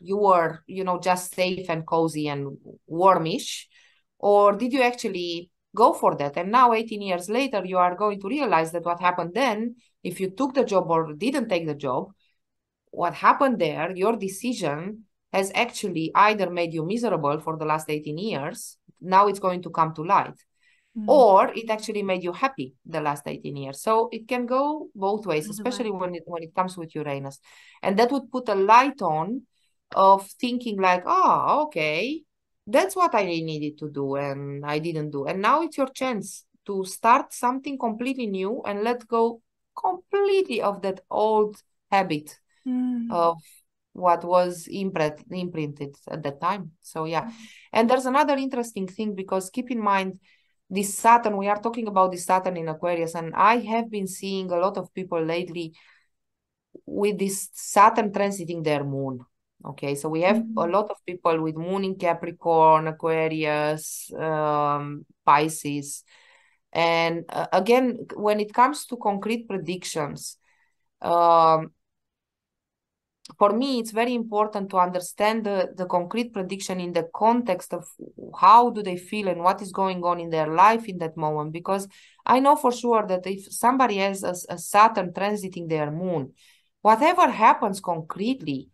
you were, just safe and cozy and warmish? Or did you actually go for that? And now 18 years later, you are going to realize that what happened then, if you took the job or didn't take the job, what happened there, your decision has actually either made you miserable for the last 18 years, now it's going to come to light, or it actually made you happy the last 18 years. So it can go both ways, especially when it comes with Uranus. And that would put a light on of thinking like, oh, okay, that's what I needed to do and I didn't do. And now it's your chance to start something completely new and let go completely of that old habit of what was imprinted at that time. So yeah. And there's another interesting thing, because keep in mind, this Saturn, we are talking about this Saturn in Aquarius, and I have been seeing a lot of people lately with this Saturn transiting their moon. Okay, so we have a lot of people with moon in Capricorn, Aquarius, Pisces. And again, when it comes to concrete predictions, for me, it's very important to understand the concrete prediction in the context of how do they feel and what is going on in their life in that moment. Because I know for sure that if somebody has a Saturn transiting their moon, whatever happens concretely,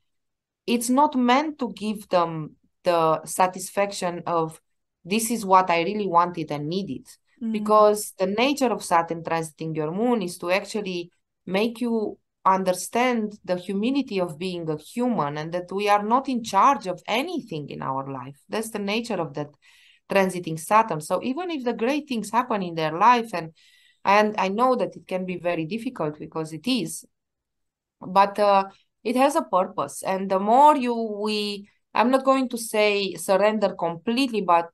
it's not meant to give them the satisfaction of, this is what I really wanted and needed. Because the nature of Saturn transiting your moon is to actually make you understand the humility of being a human, and that we are not in charge of anything in our life. That's the nature of that transiting Saturn. So even if the great things happen in their life, and I know that it can be very difficult, because it is, but it has a purpose. And the more I'm not going to say surrender completely, but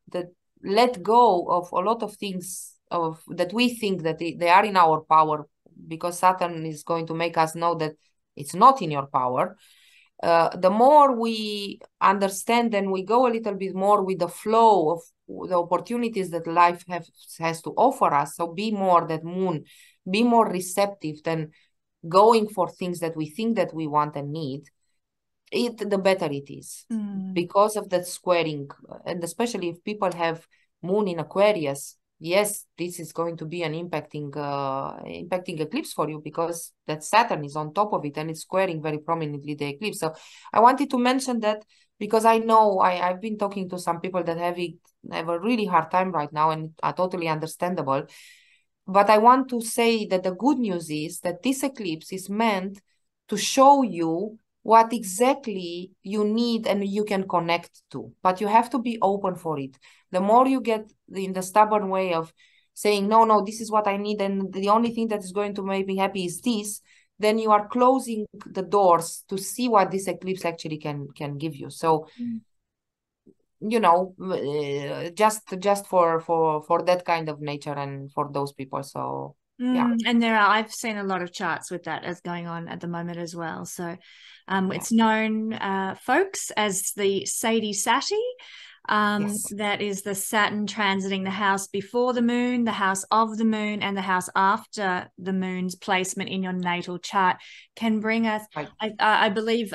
let go of a lot of things that we think that they are in our power, because Saturn is going to make us know that it's not in your power. The more we understand and we go a little bit more with the flow of the opportunities that life has to offer us. So be more that moon, be more receptive than going for things that we think that we want and need, the better it is. Because of that squaring. And especially if people have moon in Aquarius, yes, this is going to be an impacting eclipse for you, because that Saturn is on top of it and it's squaring very prominently the eclipse. So I wanted to mention that because I know I've been talking to some people that have a really hard time right now, and are totally understandable. But I want to say that the good news is that this eclipse is meant to show you what exactly you need and you can connect to. But you have to be open for it. The more you get in the stubborn way of saying, no, no, this is what I need, and the only thing that is going to make me happy is this, then you are closing the doors to see what this eclipse actually can give you. So you know, just for that kind of nature and for those people. So yeah. And I've seen a lot of charts with that as going on at the moment as well. So it's known, folks, as the Sati. That is the Saturn transiting the house before the moon, the house of the moon, and the house after the moon's placement in your natal chart can bring us, I believe,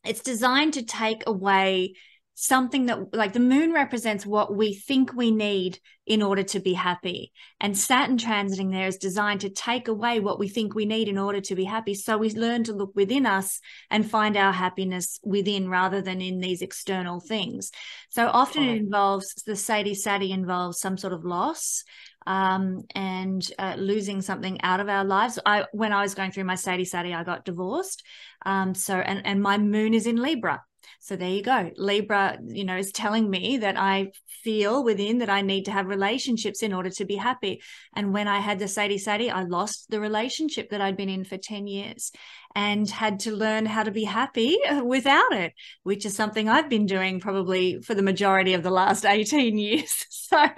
it's designed to take away something that, like, the moon represents what we think we need in order to be happy, and Saturn transiting there is designed to take away what we think we need in order to be happy, so we learn to look within us and find our happiness within rather than in these external things. So often it involves, the Sati involves some sort of loss, and losing something out of our lives. When I was going through my Sati, I got divorced, and my moon is in Libra. So there you go. Libra, is telling me that I feel within that I need to have relationships in order to be happy. And when I had the Sati, I lost the relationship that I'd been in for 10 years and had to learn how to be happy without it, which is something I've been doing probably for the majority of the last 18 years. So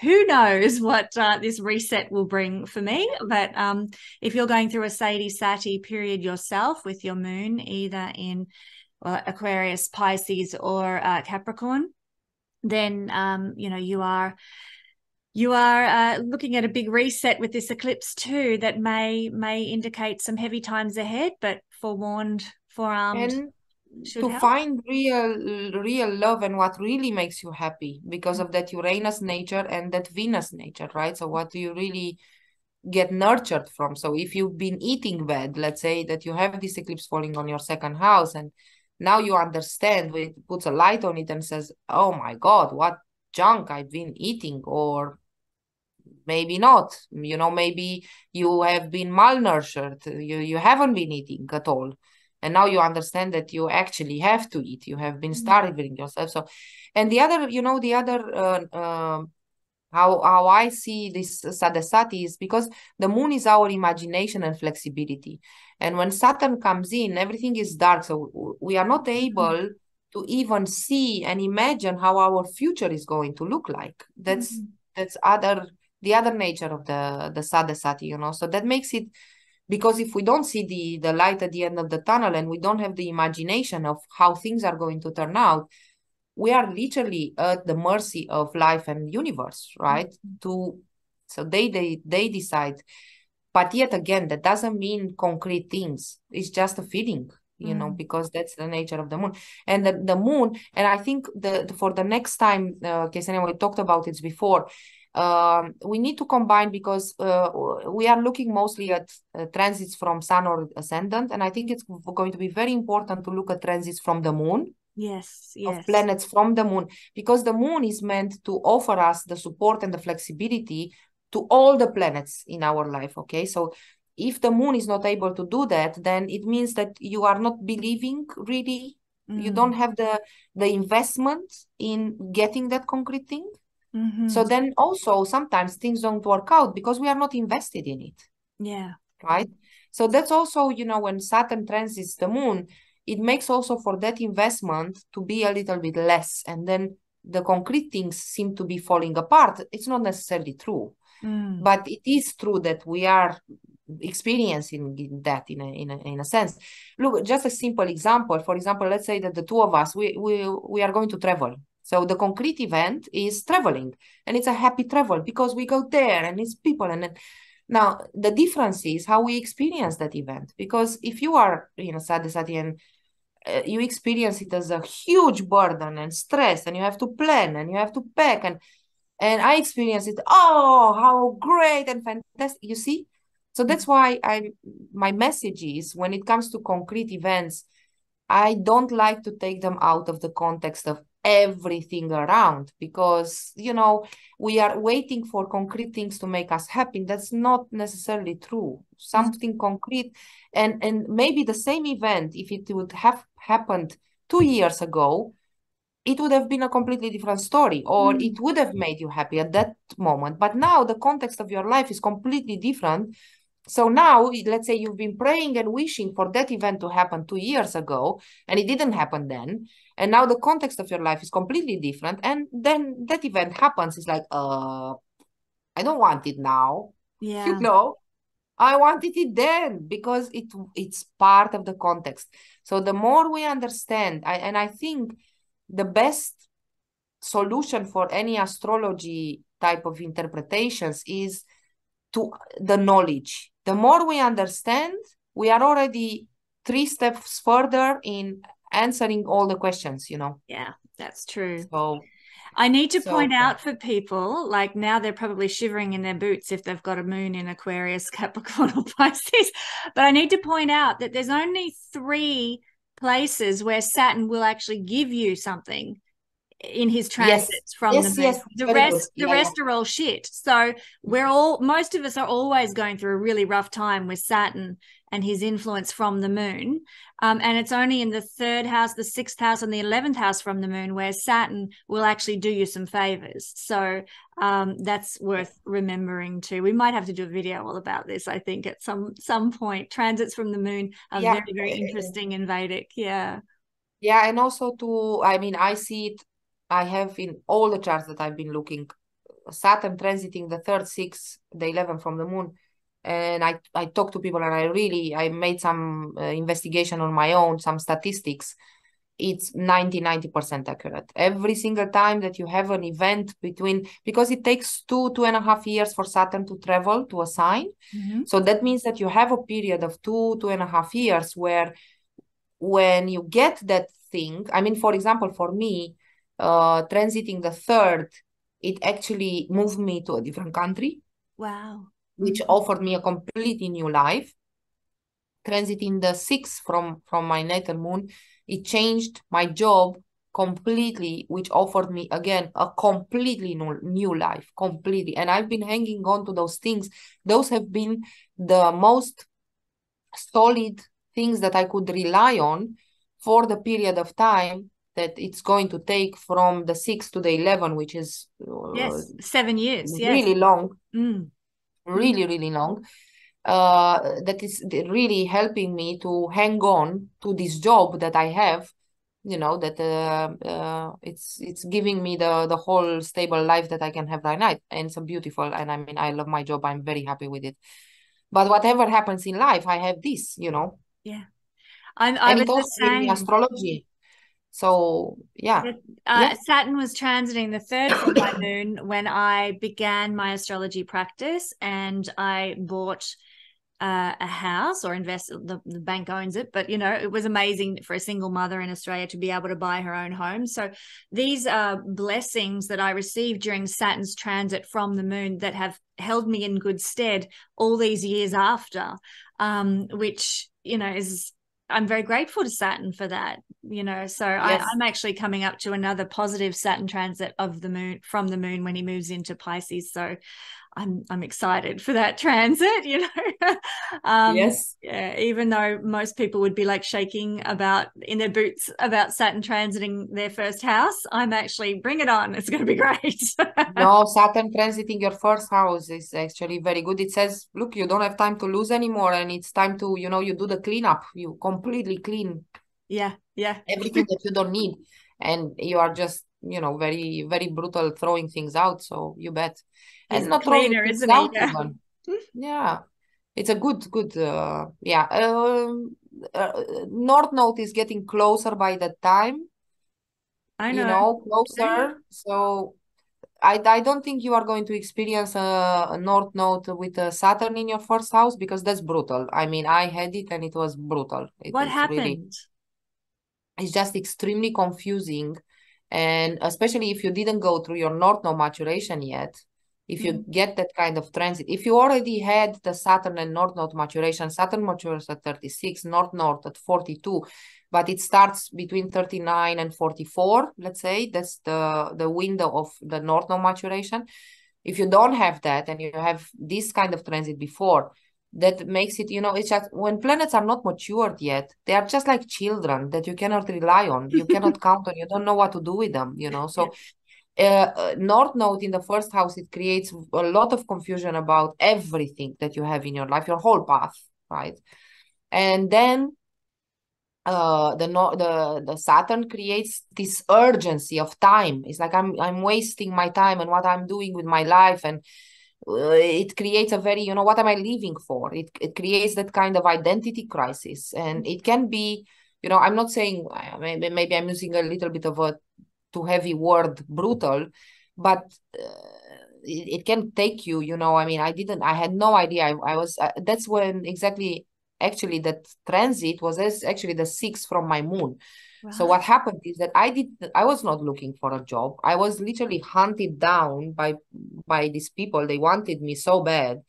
who knows what this reset will bring for me. But if you're going through a Sati period yourself with your moon either in Aquarius, Pisces, or Capricorn, then you are looking at a big reset with this eclipse too, that may indicate some heavy times ahead, but forewarned, forearmed, and should to help. find real love and what really makes you happy, because of that Uranus nature and that Venus nature, right? So what do you really get nurtured from? So if you've been eating bad, let's say that you have this eclipse falling on your second house, and now you understand, it puts a light on it and says, oh my God, what junk I've been eating. Or maybe not, maybe you have been malnourished, you haven't been eating at all, and now you understand that you actually have to eat, you have been starving yourself. So, and the other, how I see this Sati is because the moon is our imagination and flexibility. And when Saturn comes in, everything is dark. So we are not able to even see and imagine how our future is going to look like. That's the other nature of the Sati, So that makes it, because if we don't see the light at the end of the tunnel and we don't have the imagination of how things are going to turn out, we are literally at the mercy of life and universe, right? So they decide. But yet again, that doesn't mean concrete things. It's just a feeling, because that's the nature of the moon. And the moon, and I think for the next time, Ksenia, we talked about it before, we need to combine, because we are looking mostly at transits from sun or ascendant, and I think it's going to be very important to look at transits from the moon. Yes. Of planets from the moon, because the moon is meant to offer us the support and the flexibility to all the planets in our life. Okay, so if the moon is not able to do that, then it means that you are not believing really. You don't have the investment in getting that concrete thing. So then also sometimes things don't work out because we are not invested in it. Right. So that's also, when Saturn transits the moon, it makes also for that investment to be a little bit less, and then the concrete things seem to be falling apart. It's not necessarily true, but it is true that we are experiencing that in a sense. Look, just a simple example. For example, let's say that the two of us, we are going to travel. So the concrete event is traveling, and it's a happy travel because we go there and it's people. And now the difference is how we experience that event, because if you are, Sati, and you experience it as a huge burden and stress, and you have to plan and you have to pack, and And I experienced it. Oh, how great and fantastic. You see? So that's why my message is, when it comes to concrete events, I don't like to take them out of the context of everything around, because, we are waiting for concrete things to make us happy. That's not necessarily true. Something concrete, and maybe the same event, if it would have happened 2 years ago, it would have been a completely different story, or it would have made you happy at that moment. But now the context of your life is completely different. So now, let's say you've been praying and wishing for that event to happen 2 years ago, and it didn't happen then. And now the context of your life is completely different. And then that event happens. It's like, I don't want it now. Yeah. I wanted it then, because it's part of the context. So the more we understand, I think the best solution for any astrology type of interpretations is to the knowledge. The more we understand, we are already 3 steps further in answering all the questions. Yeah, that's true. So I need to point out for people, like, now they're probably shivering in their boots if they've got a moon in Aquarius, Capricorn, or Pisces. But I need to point out that there's only 3 places where Saturn will actually give you something in his transits from the moon. Yes, The very good. rest are all shit. So most of us are always going through a really rough time with Saturn and his influence from the moon. And it's only in the 3rd house, the 6th house, and the 11th house from the moon where Saturn will actually do you some favors. So that's worth remembering too. We might have to do a video all about this, I think, at some point. Transits from the moon are very, very interesting in Vedic. Yeah. Yeah, and also I see it, I have in all the charts that I've been looking, Saturn transiting the 3rd, 6th, the 11th from the moon. And I talked to people, and I made some investigation on my own, some statistics. It's 90% accurate. Every single time that you have an event because it takes 2.5 years for Saturn to travel to a sign. So that means that you have a period of 2.5 years where, when you get that thing, for example, for me, transiting the 3rd, it actually moved me to a different country. Wow. Which offered me a completely new life. Transiting the 6th from my natal moon, it changed my job completely, which offered me again a completely new life, completely. And I've been hanging on to those things. Those have been the most solid things that I could rely on for the period of time that it's going to take from the 6th to the 11th, which is yes, 7 years. Really yes. long. Really long. That is really helping me to hang on to this job that I have, that it's giving me the whole stable life that I can have right now. And it's beautiful. And I love my job. I'm very happy with it. But whatever happens in life, I have this, Yeah. And it also gave me astrology. So yeah. Saturn was transiting the 3rd from my moon when I began my astrology practice, and I bought a house, or invested. The bank owns it, but it was amazing for a single mother in Australia to be able to buy her own home. So these are blessings that I received during Saturn's transit from the moon that have held me in good stead all these years after, which is, I'm very grateful to Saturn for that. So I'm actually coming up to another positive Saturn transit of the moon, from the moon, when he moves into Pisces. So I'm excited for that transit, Yes. Yeah, even though most people would be like shaking in their boots about Saturn transiting their first house, I'm actually, bring it on. It's going to be great. No, Saturn transiting your first house is actually very good. It says, look, you don't have time to lose anymore, and it's time to, you do the cleanup. You completely clean. Yeah. Everything that you don't need, and you are just, very, very brutal throwing things out. So you bet. He's And not cleaner, throwing things isn't out he? Yeah. even. Yeah. It's a good, yeah. North Node is getting closer by the time. I know. Closer. So I don't think you are going to experience a North Node with a Saturn in your first house, because that's brutal. I had it, and it was brutal. What It's really, happened? it's just extremely confusing. And especially if you didn't go through your North Node maturation yet, if you get that kind of transit, if you already had the Saturn and North Node maturation, Saturn matures at 36, North Node at 42, but it starts between 39 and 44, let's say. That's the window of the North Node maturation. If you don't have that and you have this kind of transit before, that makes it, it's just when planets are not matured yet, they are just like children that you cannot rely on, you cannot count on, you don't know what to do with them, So North Node in the first house, it creates a lot of confusion about everything that you have in your life, your whole path, right? And then the Saturn creates this urgency of time. It's like I'm wasting my time and what I'm doing with my life, and it creates a very, what am I living for? It creates that kind of identity crisis, and it can be, I'm not saying, maybe I'm using a little bit of a too heavy word, brutal, but it can take you, I had no idea. I was, that's when exactly, actually, that transit was actually the 6th from my moon. Right. So what happened is that I was not looking for a job. I was literally hunted down by these people. They wanted me so bad.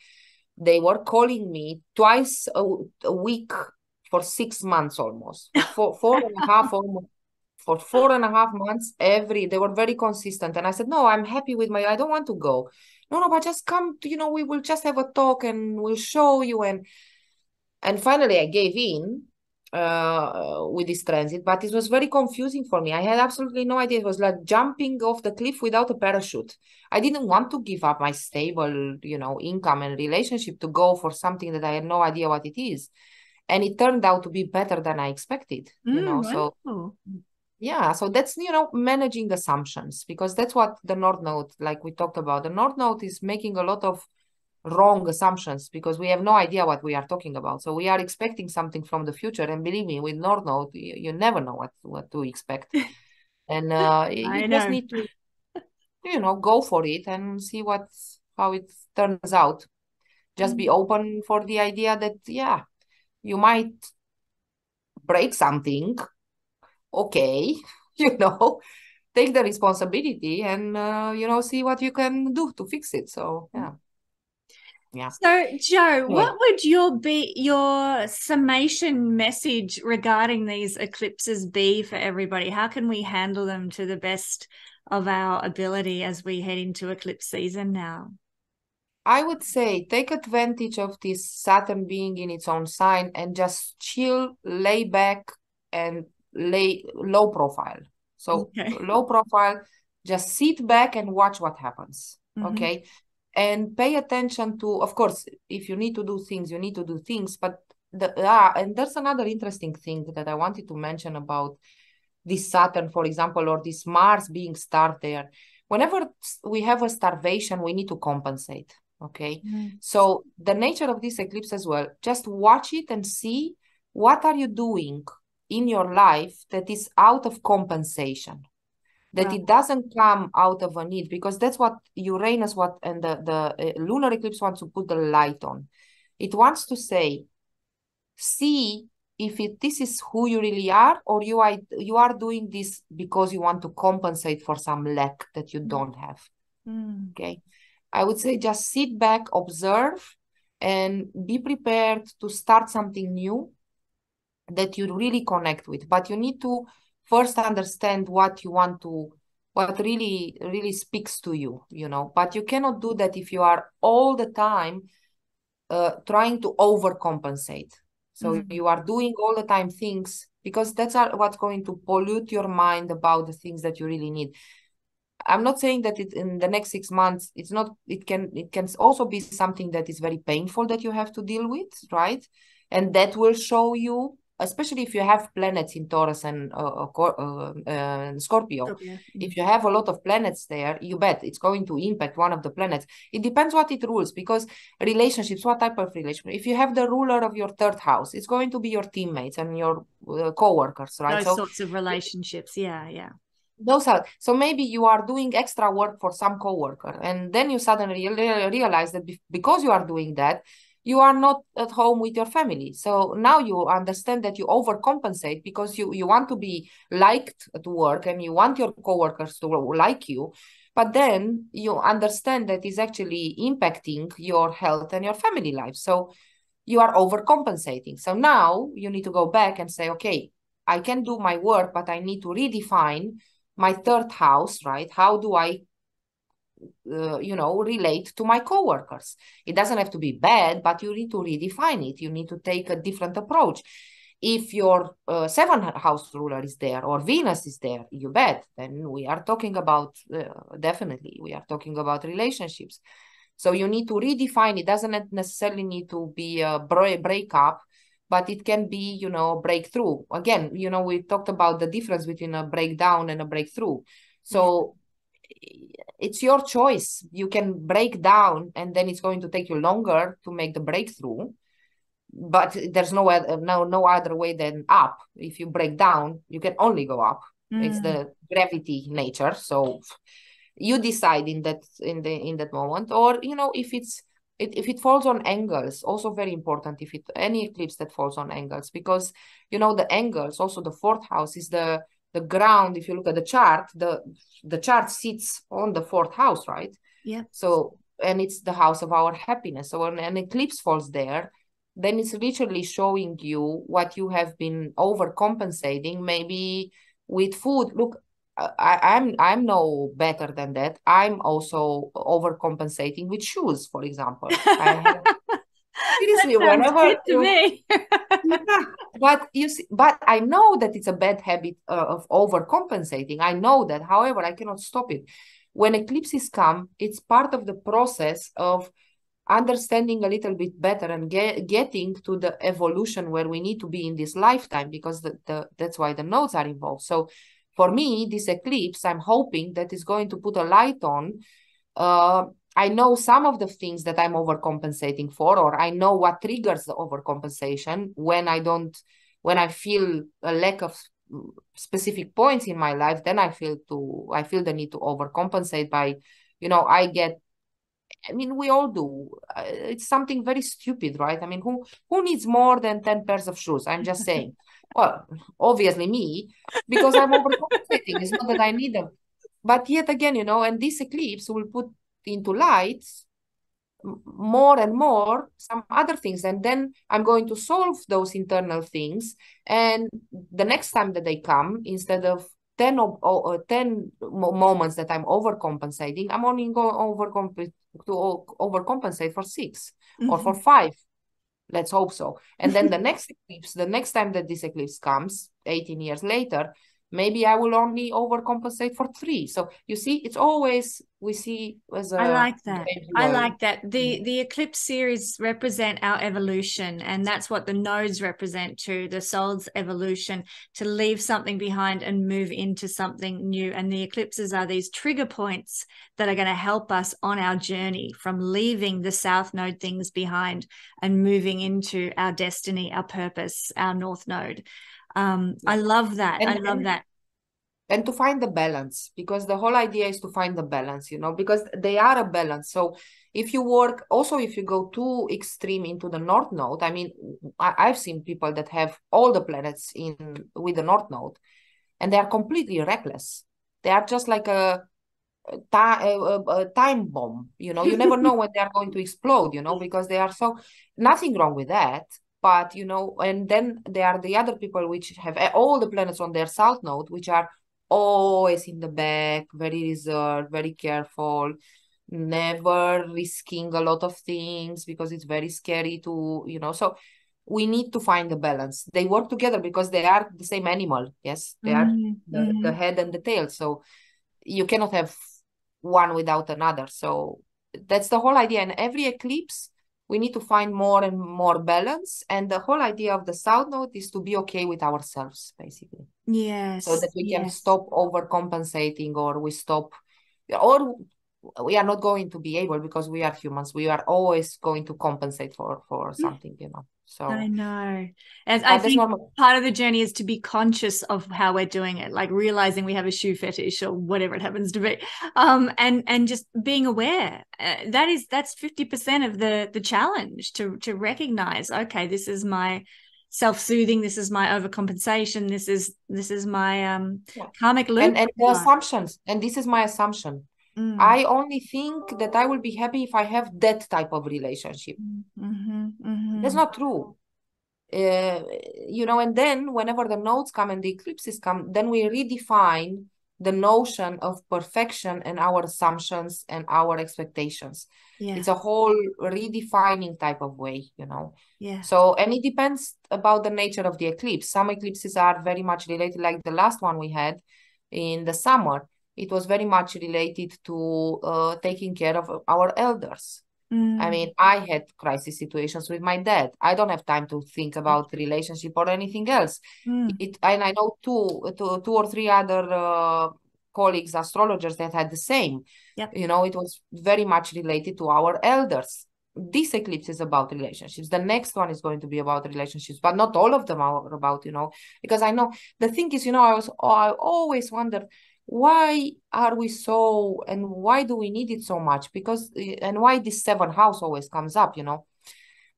They were calling me twice a week for 6 months almost, for 4.5 almost. For 4.5 months, they were very consistent. And I said, no, I'm happy with I don't want to go. No, but just come, we will just have a talk and we'll show you. And finally I gave in with this transit, but it was very confusing for me. I had absolutely no idea. It was like jumping off the cliff without a parachute. I didn't want to give up my stable, income and relationship to go for something that I had no idea what it is. And it turned out to be better than I expected, so yeah, so that's, managing assumptions, because that's what the North Node, like we talked about, the North Node is making a lot of wrong assumptions because we have no idea what we are talking about. So we are expecting something from the future. And believe me, with North Node, you never know what to expect. And you just need to, go for it and see how it turns out. Just be open for the idea that, yeah, you might break something. Okay, take the responsibility and see what you can do to fix it. So yeah. So Jo, what would your summation message regarding these eclipses be for everybody? How can we handle them to the best of our ability as we head into eclipse season now? I would say take advantage of this Saturn being in its own sign and just chill, lay back, and lay low profile. So low profile, just sit back and watch what happens. Okay. And pay attention to, of course, if you need to do things, you need to do things. But and there's another interesting thing that I wanted to mention about this Saturn, for example, or this Mars being starred there. Whenever we have a starvation, we need to compensate. Okay. So the nature of this eclipse as well, just watch it and see what are you doing in your life that is out of compensation, that it doesn't come out of a need, because that's what Uranus and the lunar eclipse wants to put the light on. It wants to say, see if this is who you really are, or you are doing this because you want to compensate for some lack that you don't have. Okay. I would say just sit back, observe, and be prepared to start something new that you really connect with. But you need to first understand what you want to, what really, really speaks to you, But you cannot do that if you are all the time trying to overcompensate. So you are doing all the time things, because that's what's going to pollute your mind about the things that you really need. I'm not saying that in the next 6 months, it can also be something that is very painful that you have to deal with, right? And that will show you, especially if you have planets in Taurus and Scorpio. If you have a lot of planets there, you bet it's going to impact one of the planets. It depends what it rules, because relationships, what type of relationship? If you have the ruler of your 3rd house, it's going to be your teammates and your co-workers, right? Those sorts of relationships, yeah. Those are, so maybe you are doing extra work for some coworker, and then you suddenly realize that because you are doing that, you are not at home with your family. So now you understand that you overcompensate because you want to be liked at work and you want your coworkers to like you. But then you understand that is actually impacting your health and your family life. So you are overcompensating. So now you need to go back and say, okay, I can do my work, but I need to redefine my third house, right? How do I relate to my coworkers? It doesn't have to be bad, but you need to redefine it. You need to take a different approach. If your seventh house ruler is there or Venus is there, you bet, then we are talking about, definitely, we are talking about relationships. So you need to redefine. It doesn't necessarily need to be a breakup, but it can be, breakthrough. Again, we talked about the difference between a breakdown and a breakthrough. So it's your choice. You can break down and then it's going to take you longer to make the breakthrough, but there's no other way than up. If you break down, you can only go up. It's the gravity nature. So you decide in that moment. Or if it falls on angles, also very important, if any eclipse that falls on angles, because the angles, also the fourth house is the ground. If you look at the chart, the chart sits on the fourth house, right? Yeah. So, and it's the house of our happiness. So when an eclipse falls there, then it's literally showing you what you have been overcompensating, maybe with food. Look, I'm no better than that. I'm also overcompensating with shoes, for example. I have seriously, whenever to me. yeah, but you see, but I know that it's a bad habit of overcompensating. I know that. However, I cannot stop it. When eclipses come, it's part of the process of understanding a little bit better and getting to the evolution where we need to be in this lifetime, because that's why the nodes are involved. So for me, this eclipse, I'm hoping that is going to put a light on. I know some of the things that I'm overcompensating for, or I know what triggers the overcompensation when I feel a lack of specific points in my life. Then I feel the need to overcompensate by, we all do. It's something very stupid, right? I mean, who needs more than 10 pairs of shoes? I'm just saying. Well, obviously me, because I'm overcompensating. It's not that I need them. But yet again, and this eclipse will put into light more and more some other things. And then I'm going to solve those internal things. And the next time that they come, instead of 10 moments that I'm overcompensating, I'm only going to overcompensate for 6 or for 5. Let's hope so. And then the next eclipse, the next time that this eclipse comes, 18 years later, maybe I will only overcompensate for 3. So you see, it's always, we see as a... I like that. I like that. The eclipse series represent our evolution, and that's what the nodes represent too, the soul's evolution, to leave something behind and move into something new. And the eclipses are these trigger points that are going to help us on our journey from leaving the south node things behind and moving into our destiny, our purpose, our north node. I love that. I love that. And to find the balance, because the whole idea is to find the balance, because they are a balance. So if you go too extreme into the north node, I mean, I've seen people that have all the planets with the north node, and they are completely reckless. They are just like a time bomb. You never know when they are going to explode, because they are so... Nothing wrong with that. But, and then there are the other people which have all the planets on their south node, which are always in the back, very reserved, very careful, never risking a lot of things because it's very scary to, so we need to find the balance. They work together because they are the same animal. Yes, they are the head and the tail. So you cannot have one without another. So that's the whole idea. And every eclipse, we need to find more and more balance. And the whole idea of the south node is to be okay with ourselves, basically. Yes. So that we can stop overcompensating, or we stop, or we are not going to be able, because we are humans, we are always going to compensate for something, so I know. As I think part of the journey is to be conscious of how we're doing it, like realizing we have a shoe fetish or whatever it happens to be, and just being aware. That's 50% of the challenge, to recognize, okay, this is my self-soothing, this is my overcompensation, this is my karmic loop, and the assumptions, and this is my assumption. I only think that I will be happy if I have that type of relationship. That's not true. And then whenever the nodes come and the eclipses come, then we redefine the notion of perfection and our assumptions and our expectations. It's a whole redefining type of way, So, and it depends about the nature of the eclipse. Some eclipses are very much related, like the last one we had in the summer. It was very much related to taking care of our elders. I mean, I had crisis situations with my dad. I don't have time to think about relationship or anything else. And I know two or three other colleagues, astrologers, that had the same. It was very much related to our elders. This eclipse is about relationships. The next one is going to be about relationships, but not all of them are about, because I know the thing is, I always wonder, why are we so, and why do we need it so much? And why this seventh house always comes up,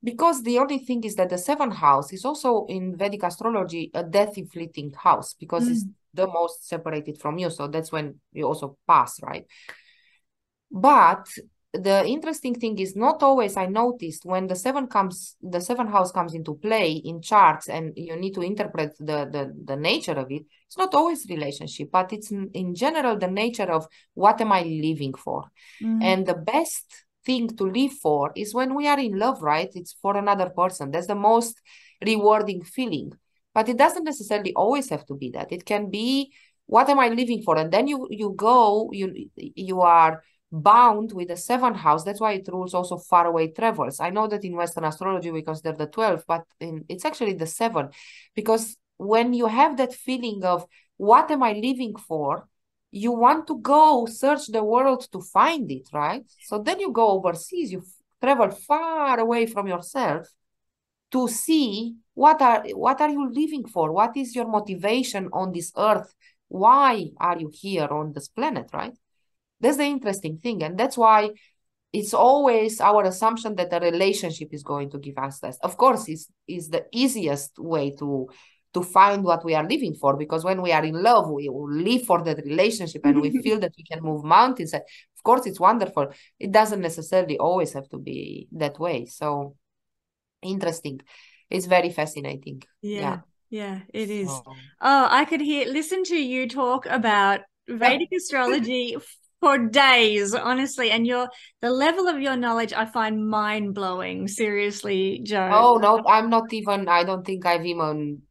because the only thing is that the seventh house is also in Vedic astrology a death inflicting house, because it's the most separated from you. So that's when you also pass, right? But the interesting thing is, not always, I noticed, when the seventh house comes into play in charts and you need to interpret the nature of it, it's not always relationship, but it's in general the nature of what am I living for. And the best thing to live for is when we are in love, right? It's for another person. That's the most rewarding feeling. But it doesn't necessarily always have to be that. It can be, what am I living for? And then you are bound with the seventh house. That's why it rules also far away travels. I know that in Western astrology we consider the 12, but it's actually the 7, because when you have that feeling of what am I living for, you want to go search the world to find it, right? So then you go overseas, you travel far away from yourself to see what are you living for? What is your motivation on this earth? Why are you here on this planet, right? That's the interesting thing. And that's why it's always our assumption that a relationship is going to give us that. Of course, is the easiest way to find what we are living for, because when we are in love, we live for that relationship and we feel that we can move mountains. Of course, it's wonderful. It doesn't necessarily always have to be that way. So interesting. It's very fascinating. Yeah, it is. Oh, I could listen to you talk about Vedic astrology for days, honestly. And the level of your knowledge I find mind-blowing. Seriously, Jo. Oh no, I'm not even, I don't think I've even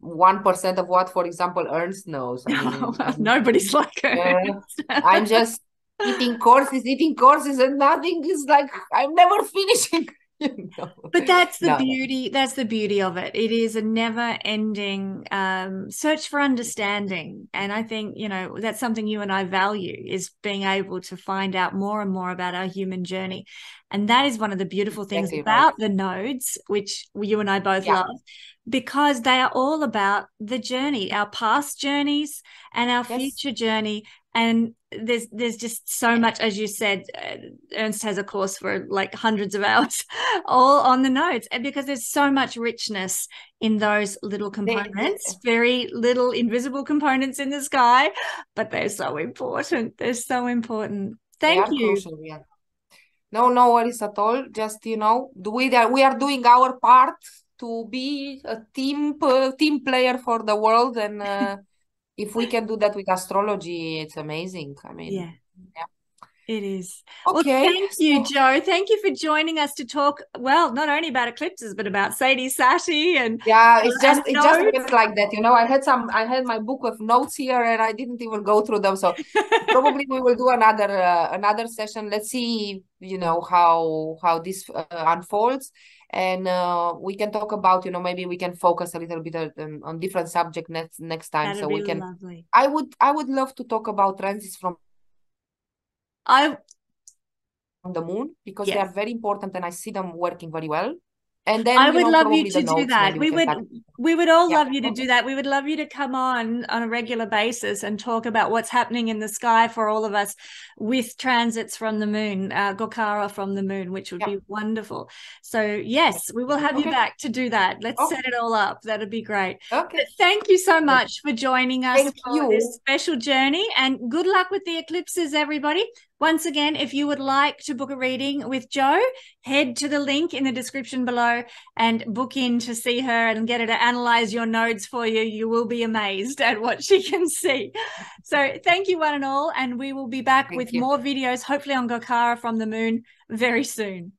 1% of what, for example, Ernst knows. I mean, nobody's like Ernst. I'm just eating courses, and nothing is like, I'm never finishing. But that's the beauty. That's the beauty of it. It is a never-ending search for understanding, and I think that's something you and I value, is being able to find out more and more about our human journey, and that is one of the beautiful things about the nodes, which you and I both love, because they are all about the journey, our past journeys and our future journey. And there's just so much, as you said, Ernst has a course for like hundreds of hours all on the nodes, and because there's so much richness in those little components, very little invisible components in the sky, but they're so important. They're so important. Thank you. Crucial, No worries at all. Just, we are doing our part to be a team player for the world, and if we can do that with astrology, it's amazing. I mean, it is. Okay. Well, thank you, Jo. Thank you for joining us to talk, well, not only about eclipses, but about Sadi, Sati, and it just went like that. I had my book of notes here, and I didn't even go through them. So probably we will do another session. Let's see, how this unfolds. And we can talk about, maybe we can focus a little bit on different subject next time. That'd be lovely. I would love to talk about transits from on the moon, because yes. they are very important and I see them working very well. And then, I would love you probably to do that. We would all love you to do that. We would love you to come on a regular basis and talk about what's happening in the sky for all of us with transits from the moon, Gokara from the moon, which would be wonderful. So yes, we will have you back to do that. Let's set it all up. That'd be great. Okay. But thank you so much for joining us for this special journey, and good luck with the eclipses, everybody. Once again, if you would like to book a reading with Jo, head to the link in the description below and book in to see her and get her to analyze your nodes for you. You will be amazed at what she can see. So thank you one and all, and we will be back with more videos, hopefully on Gokara from the moon very soon.